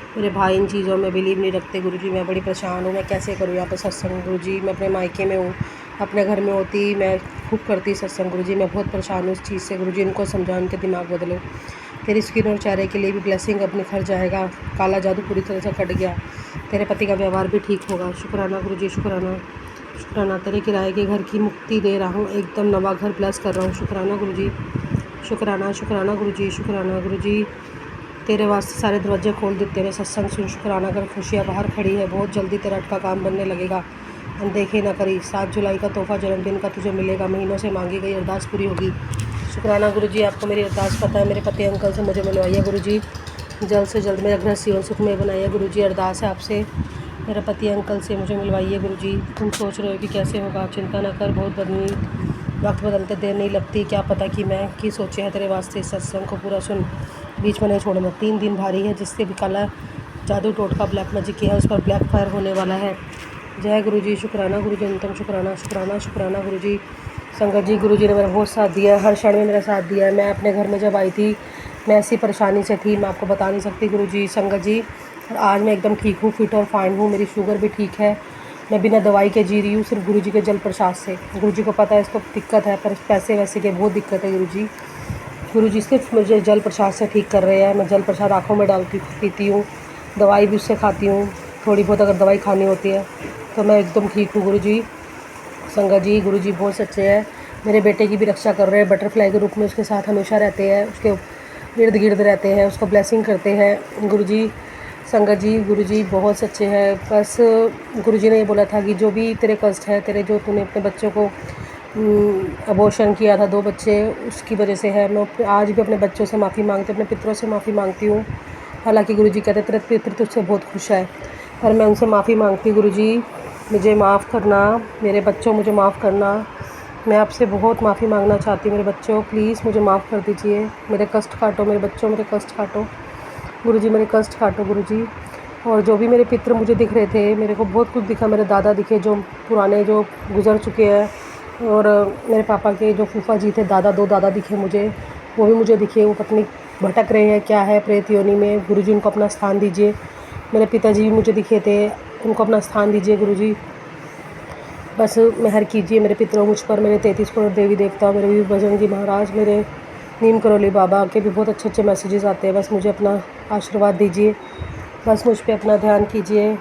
मेरे भाई इन चीज़ों में बिलीव नहीं रखते। गुरु जी, मैं बड़ी परेशान हूँ, मैं कैसे करूँ यहाँ पर सत्संग। गुरु जी, मैं अपने मायके में हूँ, अपने घर में होती मैं खूब करती सत्संग। गुरु जी, मैं बहुत परेशान हूँ इस चीज़ से। गुरु जी, इनको समझाओ, इनके दिमाग बदलो। तेरी स्किन और चेहरे के लिए भी ब्लेसिंग अब निखर जाएगा। काला जादू पूरी तरह से कट गया, तेरे पति का व्यवहार भी ठीक होगा। शुक्राना गुरु जी, शुक्राना शुक्राना। तेरे किराए के घर की मुक्ति दे रहा हूँ, एकदम नवा घर ब्लेस कर रहा हूँ। शुक्राना गुरु जी, शुक्राना शुक्राना गुरु जी, शुक्राना गुरु जी। तेरे वास्ते सारे दरवाजे खोल देते हैं, सत्संग सुन। शुक्राना कर, खुशियाँ बाहर खड़ी है, बहुत जल्दी तेरा अटका काम बनने लगेगा। अनदेखी ना करी। 7 जुलाई का तोहफा जन्मदिन का तुझे मिलेगा। महीनों से मांगी गई अरदास पूरी होगी। शुक्राना गुरु जी, आपको मेरी अरदास पता है। मेरे पति अंकल से मुझे मिलवाइए गुरु जी, जल्द से जल्द मेरा घर जीवन सुखमय बनाइए। गुरु जी, अरदास है आपसे, मेरे पति अंकल से मुझे मिलवाइए। गुरु जी, तुम सोच रहे हो कि कैसे होगा, चिंता ना कर, बहुत वक्त बदलते देर नहीं लगती। क्या पता कि मैं की सोचे है तेरे वास्ते। इस सत्संग को पूरा सुन, बीच में नहीं छोड़ना। 3 दिन भारी है, जिससे भी काला जादू टोटका ब्लैक मैजिक किया है उस पर ब्लैक फायर होने वाला है। जय गुरु जी, शुक्राना गुरु जी अनंतम शुक्राना। शुक्राना शुक्राना गुरु जी। संगत जी, गुरु जी ने मेरा बहुत साथ दिया है, हर क्षण में मेरा साथ दिया है। मैं अपने घर में जब आई थी, मैं ऐसी परेशानी से थी, मैं आपको बता नहीं सकती गुरु जी। संगत जी, और आज मैं एकदम ठीक हूँ, फिट और फाइन हूँ। मेरी शुगर भी ठीक है, मैं बिना दवाई के जी रही हूँ, सिर्फ गुरु जी के जल प्रसाद से। गुरु जी को पता है इसको दिक्कत है, पर पैसे वैसे की बहुत दिक्कत है। गुरु जी सिर्फ मुझे जल प्रसाद से ठीक कर रहे हैं। मैं जल प्रसाद आँखों में डालती पीती हूँ, दवाई भी उससे खाती हूँ, थोड़ी बहुत अगर दवाई खानी होती है तो मैं एकदम ठीक हूँ गुरुजी। संगत जी, गुरुजी बहुत सच्चे हैं। मेरे बेटे की भी रक्षा कर रहे हैं, बटरफ्लाई के रूप में उसके साथ हमेशा रहते हैं, उसके इर्द गिर्द रहते हैं, उसको ब्लेसिंग करते हैं गुरुजी। संगत जी, गुरुजी बहुत सच्चे हैं। बस गुरुजी ने ये बोला था कि जो भी तेरे कष्ट है, तेरे जो तूने अपने बच्चों को अबॉर्शन किया था 2 बच्चे, उसकी वजह से है। मैं आज भी अपने बच्चों से माफ़ी मांगती हूँ, अपने पितरों से माफ़ी मांगती हूँ। हालांकि गुरुजी कहते तेरे पितर तुझसे बहुत खुश है, पर मैं उनसे माफ़ी मांगती हूँ गुरुजी, मुझे माफ़ करना, मेरे बच्चों मुझे माफ़ करना। मैं आपसे बहुत माफ़ी मांगना चाहती हूँ मेरे बच्चों, प्लीज़ मुझे माफ़ कर दीजिए। मेरे कष्ट काटो मेरे बच्चों, मेरे कष्ट काटो गुरुजी, मेरे कष्ट काटो गुरुजी। और जो भी मेरे पितर मुझे दिख रहे थे, मेरे को बहुत कुछ दिखा। मेरे दादा दिखे जो पुराने, जो गुज़र चुके हैं, और मेरे पापा के जो फूफा जी थे, 2 दादा दिखे मुझे, वो भी मुझे दिखे। वो पत्नी भटक रहे हैं, क्या है प्रेत योनि में। गुरुजी उनको अपना स्थान दीजिए। मेरे पिताजी भी मुझे दिखे थे, उनको अपना स्थान दीजिए गुरुजी। बस मेहर कीजिए मेरे पितरों मुझ पर, मेरे 33 करोड़ देवी देवता, मेरे भी बजरंगी महाराज, मेरे नीम करोली बाबा के भी बहुत अच्छे मैसेजेस आते हैं। बस मुझे अपना आशीर्वाद दीजिए, बस मुझ पे अपना ध्यान कीजिए।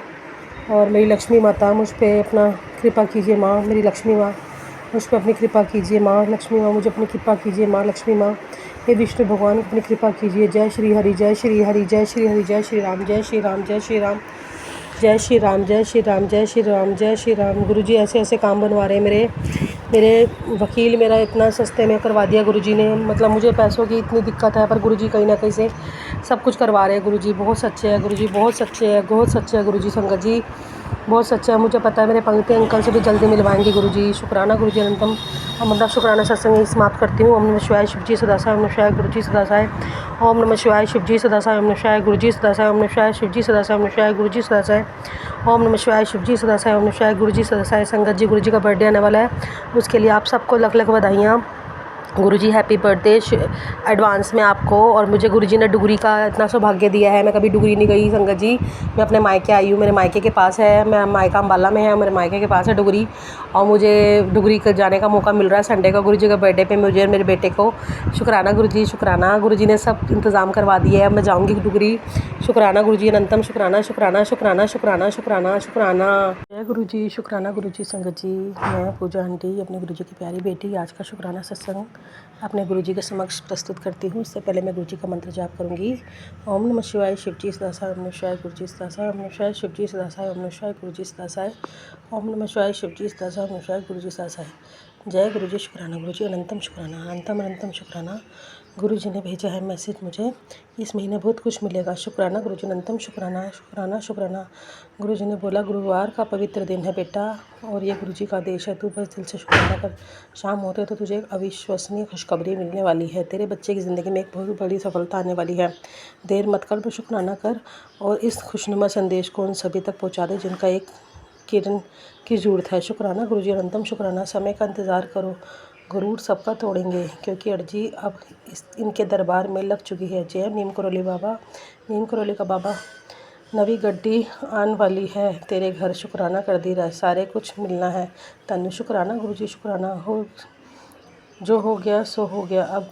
और मेरी लक्ष्मी माता, मुझ पे अपना कृपा कीजिए माँ, मेरी लक्ष्मी माँ, मुझ पर अपनी कृपा कीजिए माँ लक्ष्मी माँ, मुझे अपनी कृपा कीजिए माँ लक्ष्मी माँ। हे विष्णु भगवान, अपनी कृपा कीजिए। जय श्री हरि, जय श्री हरि, जय श्री हरि, जय श्री राम, जय श्री राम, जय श्री राम, जय श्री राम, जय श्री राम, जय श्री राम, जय श्री राम। गुरुजी ऐसे ऐसे काम बनवा रहे हैं मेरे वकील, मेरा इतना सस्ते में करवा दिया गुरुजी ने। मतलब मुझे पैसों की इतनी दिक्कत है, पर गुरुजी कहीं ना कहीं से सब कुछ करवा रहे हैं। गुरुजी बहुत सच्चे हैं, गुरुजी बहुत सच्चे हैं, बहुत सच्चे हैं गुरुजी। संगत जी बहुत सच्चा है। मुझे पता है मेरे पंक्ति अंकल से भी जल्दी मिलवाएंगे गुरुजी। शुक्राना गुरुजी अनंतम। मतलब शुक्राना सत्संग समाप्त करती हूँ। ओम नमः शिवाय शिवजी सदासाय, ओम नमः शिवाय गुरुजी सदासाय, ओम नमः शिवाय शिवजी सदासाय, ओम नमः शिवाय गुरुजी सदासाय, ओम नमः शिवाय शिवजी सदासाय, ओम नमः शिवाय गुरुजी सदासाय, ओम नमः शिवाय शिवजी सदासाय, ओम नमः शिवाय गुरुजी सदासाय। संगत जी, गुरुजी का बर्थडे आने वाला है, उसके लिए आप सबको लख लख बधाइयाँ। गुरुजी हैप्पी बर्थडे एडवांस में आपको। और मुझे गुरुजी ने डुगरी का इतना सौभाग्य दिया है, मैं कभी डुगरी नहीं गई संगत जी। मैं अपने मायके आई हूँ, मेरे मायके के पास है, मैं मायका अम्बाला में है, मेरे मायके के पास है डुगरी, और मुझे डुगरी का जाने का मौका मिल रहा है संडे को गुरुजी का बर्थडे पे मुझे और मेरे बेटे को। शुक्राना गुरुजी, शुक्राना। गुरुजी ने सब इंतज़ाम करवा दिया है, अब मैं जाऊँगी डुगरी। शुक्राना गुरुजी अनंतम। शुक्राना शुक्राना शुक्राना शुक्राना शुक्राना शुक्राना। जय गुरुजी, शुक्राना गुरुजी। संगत जी, मैं पूजा आंटी, अपने गुरुजी की प्यारी बेटी, आज का शुक्राना सत्संग अपने गुरुजी के समक्ष प्रस्तुत करती हूँ। इससे पहले मैं गुरुजी का मंत्र जाप करूँगी। ओम नमः शिवाय शिवजी सदासाय, ओम नमः शिवाय गुरुजी सदासाय, ओम नमः शिवाय शिवजी सदासाय, ओम नमः शिवाय गुरुजी सदासाय, ओम नमः शिवाय शिवजी सदासाय, ओम नमः शिवाय गुरुजी सदासाय। जय गुरुजी, शुक्राना गुरुजी अनंतम। शुक्राना अनंतम अनंतम शुक्राना। गुरुजी ने भेजा है मैसेज, मुझे इस महीने बहुत कुछ मिलेगा। शुक्राना गुरुजी अनंतम। शुक्राना शुक्राना शुक्राना। गुरुजी ने बोला गुरुवार का पवित्र दिन है बेटा, और ये गुरुजी का आदेश है, तू बस दिल से शुक्राना कर। शाम होते तो तुझे एक अविश्वसनीय खुशखबरी मिलने वाली है, तेरे बच्चे की ज़िंदगी में एक बहुत बड़ी सफलता आने वाली है। देर मत कर, पर शुक्राना कर, और इस खुशनुमा संदेश को उन सभी तक पहुँचा दे जिनका एक किरण की ज़रूरत है। शुक्राना गुरुजी अनंतम। शुक्राना। समय का इंतज़ार करो, गरूर सबका तोड़ेंगे, क्योंकि अर्जी अब इनके दरबार में लग चुकी है। जय नीम करोली बाबा, नीम करोली का बाबा। नवी गड्डी आने वाली है तेरे घर, शुक्राना कर दी रह, सारे कुछ मिलना है तनु। शुक्राना गुरुजी, शुक्राना। हो जो हो गया सो हो गया, अब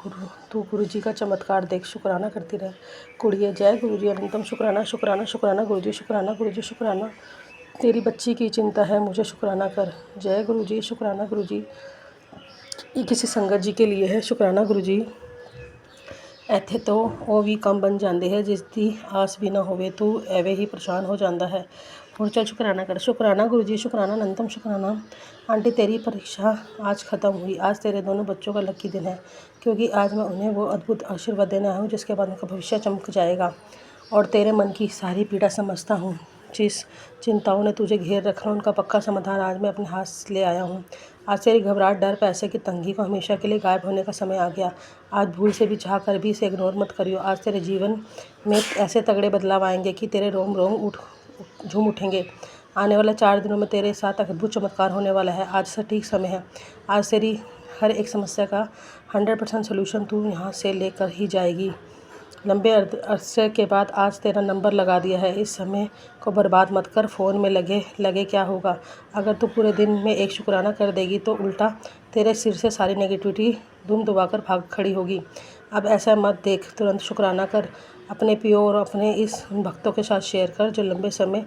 तू गुरुजी का चमत्कार देख, शुक्राना करती रह कुड़िए। जय गुरुजी अनंतम। शुक्राना शुक्राना शुक्राना गुरुजी, शुक्राना गुरुजी, शुक्राना। तेरी बच्ची की चिंता है, मुझे शुक्राना कर। जय गुरुजी, शुक्राना गुरुजी। ये किसी संगत जी के लिए है। शुक्राना गुरुजी। ਇੱਥੇ तो ਉਹ ਵੀ ਕੰਮ बन ਜਾਂਦੇ है, जिसकी आस भी ना होवे तू एवे ही परेशान हो जाता है। और चल शुक्राना कर। शुक्राना गुरुजी, शुक्राना अनंतम। शुक्राना। आंटी तेरी परीक्षा आज ख़त्म हुई, आज तेरे दोनों बच्चों का लकी दिन है, क्योंकि आज मैं उन्हें वो अद्भुत आशीर्वाद देने आया हूँ जिसके बाद उनका भविष्य चमक जाएगा। और तेरे मन की सारी पीड़ा समझता हूँ, जिस चिंताओं ने तुझे घेर रखा, उनका पक्का समाधान आज मैं अपने हाथ ले आया हूँ। आज तेरी घबराहट, डर, पैसे की तंगी को हमेशा के लिए गायब होने का समय आ गया। आज भूल से भी चाह कर भी इसे इग्नोर मत करियो। आज तेरे जीवन में ऐसे तगड़े बदलाव आएंगे कि तेरे रोम रोम झूम उठेंगे। आने वाले 4 दिनों में तेरे साथ अद्भुत चमत्कार होने वाला है। आज सटीक समय है। आज तेरी हर एक समस्या का 100% सोल्यूशन तू यहाँ से लेकर ही जाएगी। लंबे अरसे के बाद आज तेरा नंबर लगा दिया है, इस समय को बर्बाद मत कर। फ़ोन में लगे क्या होगा। अगर तू पूरे दिन में एक शुक्राना कर देगी तो उल्टा तेरे सिर से सारी नेगेटिविटी दुम दबाकर भाग खड़ी होगी। अब ऐसा मत देख, तुरंत शुक्राना कर। अपने पियो और अपने इस भक्तों के साथ शेयर कर, जो लंबे समय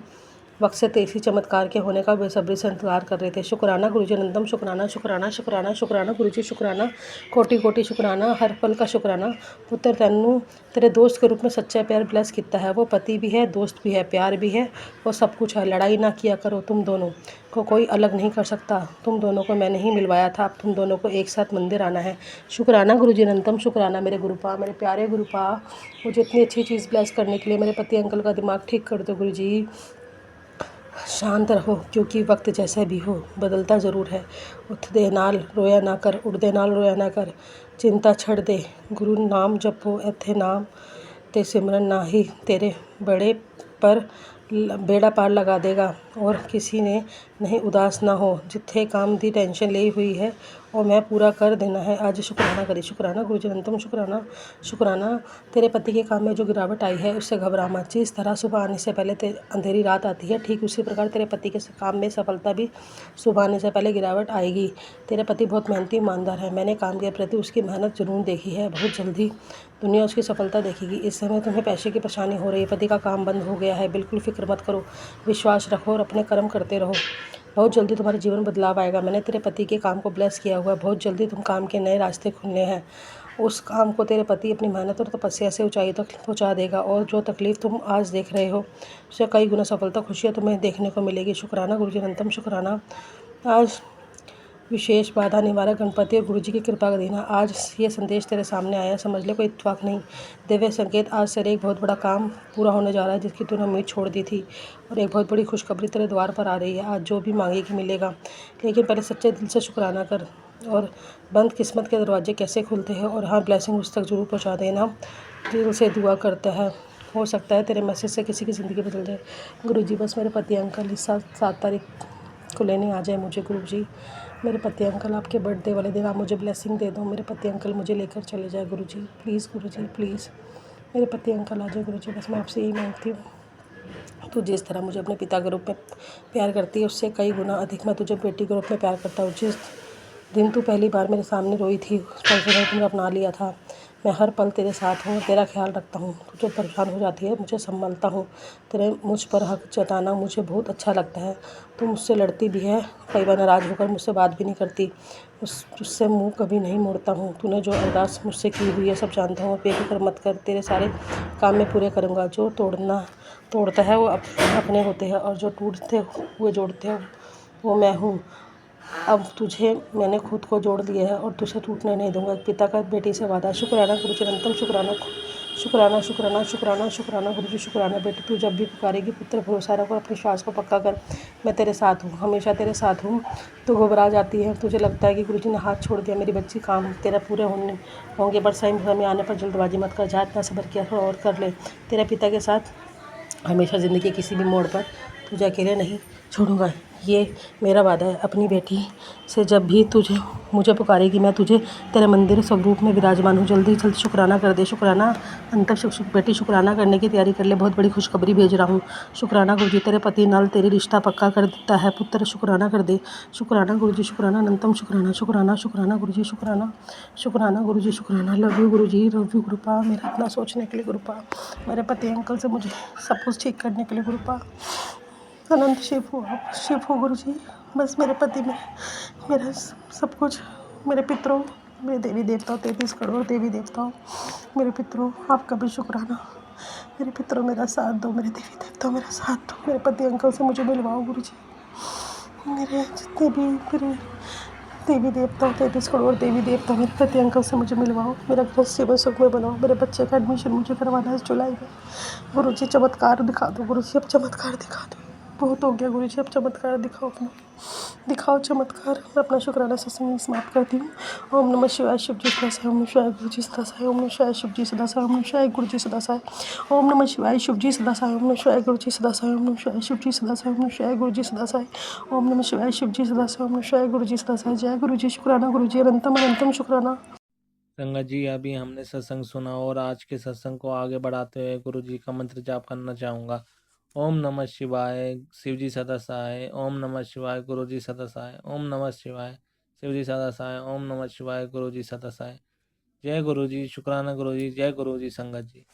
वक्त से तेजी चमत्कार के होने का बेसब्री से इंतजार कर रहे थे। शुक्राना गुरुजी अनंतम शुक्राना, शुक्राना शुक्राना शुक्राना गुरुजी, शुक्राना कोटि कोटि शुक्राना, हर पल का शुक्राना। पुत्र तेनू तेरे दोस्त के रूप में सच्चा प्यार ब्लेस किया है। वो पति भी है, दोस्त भी है, प्यार भी है, वो सब कुछ है। लड़ाई ना किया करो, तुम दोनों को कोई अलग नहीं कर सकता। तुम दोनों को मैंने ही मिलवाया था, अब तुम दोनों को एक साथ मंदिर आना है। शुक्राना गुरुजी अनंतम शुक्राना मेरे गुरुपा, मेरे प्यारे गुरुपा, मुझे इतनी अच्छी चीज़ ब्लेस करने के लिए। मेरे पति अंकल का दिमाग ठीक कर दो गुरुजी। शांत रहो, क्योंकि वक्त जैसा भी हो बदलता ज़रूर है। उठदे नाल रोया ना कर, उड़दे नाल रोया ना कर, चिंता छड़ दे, गुरु नाम जपो इत्थे नाम ते सिमरन ना ही तेरे बड़े पर बेड़ा पार लगा देगा। और किसी ने नहीं उदास ना हो, जिथे काम दी टेंशन ली हुई है और मैं पूरा कर देना है। आज शुक्राना करी। शुक्राना गुरुजी अनंतम शुक्राना, शुक्राना तेरे पति के काम में जो गिरावट आई है उससे घबरा मत। जिस तरह सुबह आने से पहले अंधेरी रात आती है, ठीक उसी प्रकार तेरे पति के काम में सफलता भी सुबह आने से पहले गिरावट आएगी। तेरे पति बहुत मेहनती ईमानदार है, मैंने काम के प्रति उसकी मेहनत जरूर देखी है। बहुत जल्दी दुनिया उसकी सफलता देखेगी। इस समय तुम्हें पैसे की परेशानी हो रही है, पति का काम बंद हो गया है, बिल्कुल फिक्र मत करो, विश्वास रखो और अपने कर्म करते रहो। बहुत जल्दी तुम्हारे जीवन बदलाव आएगा। मैंने तेरे पति के काम को ब्लेस किया हुआ है, बहुत जल्दी तुम काम के नए रास्ते खुलने हैं। उस काम को तेरे पति अपनी मेहनत और तपस्या से ऊंचाई तक पहुंचा देगा, और जो तकलीफ तुम आज देख रहे हो उससे कई गुना सफलता खुशियाँ तुम्हें देखने को मिलेगी। शुक्राना गुरुजी अनंतम शुक्राना। आज विशेष बाधा निवारक गणपति और गुरुजी की कृपा का दिन है। आज ये संदेश तेरे सामने आया, समझ ले कोई इत्तेफाक नहीं, दिव्य संकेत। आज से एक बहुत बड़ा काम पूरा होने जा रहा है, जिसकी तूने उम्मीद छोड़ दी थी, और एक बहुत बड़ी खुशखबरी तेरे द्वार पर आ रही है। आज जो भी मांगेगी मिलेगा, लेकिन पहले सच्चे दिल से शुक्राना कर। और बंद किस्मत के दरवाजे कैसे खुलते हैं, और हाँ, ब्लेसिंग उस तक जरूर पहुँचा देना। दिल से दुआ करता है, हो सकता है तेरे मैसेज से किसी की ज़िंदगी बदल जाए। गुरुजी बस मेरे पति अंकल इस 7 तारीख को लेने आ जाए मुझे। गुरुजी मेरे पति अंकल आपके बर्थडे वाले दिन आप मुझे ब्लेसिंग दे दो, मेरे पति अंकल मुझे लेकर चले जाए गुरुजी, प्लीज़ गुरुजी प्लीज़ मेरे पति अंकल आ जाए गुरुजी। बस मैं आपसे यही मांगती हूँ। तू जिस तरह मुझे अपने पिता के रूप में प्यार करती है, उससे कई गुना अधिक मैं तुझे बेटी के रूप में प्यार करता हूँ। जिस दिन तू पहली बार मेरे सामने रोई थी, उस पल से तुमने अपना लिया था। मैं हर पल तेरे साथ हूँ, तेरा ख्याल रखता हूँ। तू जब परेशान हो जाती है मुझे संभालता हूँ। तेरे मुझ पर हक जताना मुझे बहुत अच्छा लगता है। तू मुझसे लड़ती भी है, कई बार नाराज़ होकर मुझसे बात भी नहीं करती, उससे मुंह कभी नहीं मोड़ता हूँ। तूने जो अरदास मुझसे की हुई है सब जानता हूँ, बेफिक्र मत कर, तेरे सारे काम मैं पूरे करूँगा। जो तोड़ता है वो अपने होते हैं, और जो टूटते हुए जोड़ते हैं वो मैं हूँ। अब तुझे मैंने खुद को जोड़ लिया है और तुझे टूटने नहीं दूंगा। पिता का बेटी से वादा। शुक्राना गुरुजी अनंतम शुक्राना, शुक्राना शुक्राना शुक्राना शुक्राना गुरुजी शुक्राना। बेटी तू जब भी पुकारेगी पुत्र भरोसा रख और अपने श्वास को पक्का कर। मैं तेरे साथ हूँ, हमेशा तेरे साथ हूँ। तो घबरा जाती है, तुझे लगता है कि गुरुजी ने हाथ छोड़ दिया। मेरी बच्ची, काम तेरा पूरे होंगे, पर सही समय आने पर जल्दबाजी मत कर। जा इतना सब्र किया थोड़ा और कर ले। तेरे पिता के साथ हमेशा ज़िंदगी के किसी भी मोड़ पर तुझे अकेले नहीं छोड़ूंगा, ये मेरा वादा है। अपनी बेटी से जब भी मुझे पुकारेगी, मैं तुझे तेरे मंदिर स्वरूप में विराजमान हूँ। जल्दी जल्दी शुक्राना कर दे। शुक्राना अंत बेटी शुक्राना करने की तैयारी कर ले, बहुत बड़ी खुशखबरी भेज रहा हूँ। शुक्राना गुरुजी तेरे पति नाल तेरी रिश्ता पक्का कर देता है पुत्र, शुक्राना कर दे। शुक्राना गुरुजी शुक्राना अनंतम शुक्राना, शुक्राना शुक्राना गुरुजी शुक्राना, शुक्राना गुरुजी शुक्राना। Love you Guruji, love you गुरुपा, मेरा इतना सोचने के लिए गुरुपा, मेरे पति अंकल से मुझे सब कुछ ठीक करने के लिए गुरुपा। अनंत शिव हो गुरुजी। बस मेरे पति में मेरा सब कुछ, मेरे पितरों, मेरे देवी देवताओं, 33 करोड़ देवी देवताओं, मेरे पितरों आपका भी शुक्राना। मेरे पितरों मेरा साथ दो, मेरे देवी देवताओं मेरा साथ दो, मेरे पति अंकल से मुझे मिलवाओ गुरुजी। मेरे जितने भी मेरे देवी देवताओं, 33 करोड़ देवी देवता, मेरे पति अंकल से मुझे मिलवाओ। मेरा घर जीवन सुख में बनाओ। मेरे बच्चे का एडमिशन मुझे करवाना है इस जुलाई में। गुरुजी चमत्कार दिखा दो गुरुजी, अब चमत्कार दिखा दो। बहुत हो गया गुरुजी, अब चमत्कार दिखाओ, अपना दिखाओ चमत्कार। मैं अपना शुक्राना सत्संग समाप्त करती हूँ। ओम नमः शिवाय शिवजी सदा साई, ओम नमः शिवाय गुरुजी सदा साई, ओम नमः शिवाय शिवजी सदा साई, ओम नमः शिवाय गुरुजी सदा साई, ओम नमः शिवाय शिवजी सदा साई, ओम नमः शिवाय गुरुजी सदा साई, ओम नमः शिवाय शिवजी सदा साई, ओम नमः शिवाय गुरुजी सदा साई, ओम नमः शिवाय शिवजी सदा साई, ओम नमः शिवाय गुरुजी सदा साई। जय गुरुजी, शुक्राना गुरुजी, अनंतम अनंतम शुक्राना। संगत जी, अभी हमने सत्संग सुना और आज के सत्संग को आगे बढ़ाते हुए गुरु जी का मंत्र जाप करना चाहूँगा। ओम नमः शिवाय, शिवजी सदा सहाय। ओम नमः शिवाय, गुरु जी सदा सहाय। ओम नमः शिवाय, शिवजी सदा सहाय। ओम नमः शिवाय, गुरु जी सदा सहाय। जय गुरु जी, शुक्राना गुरु जी, जय गुरु जी संगत जी।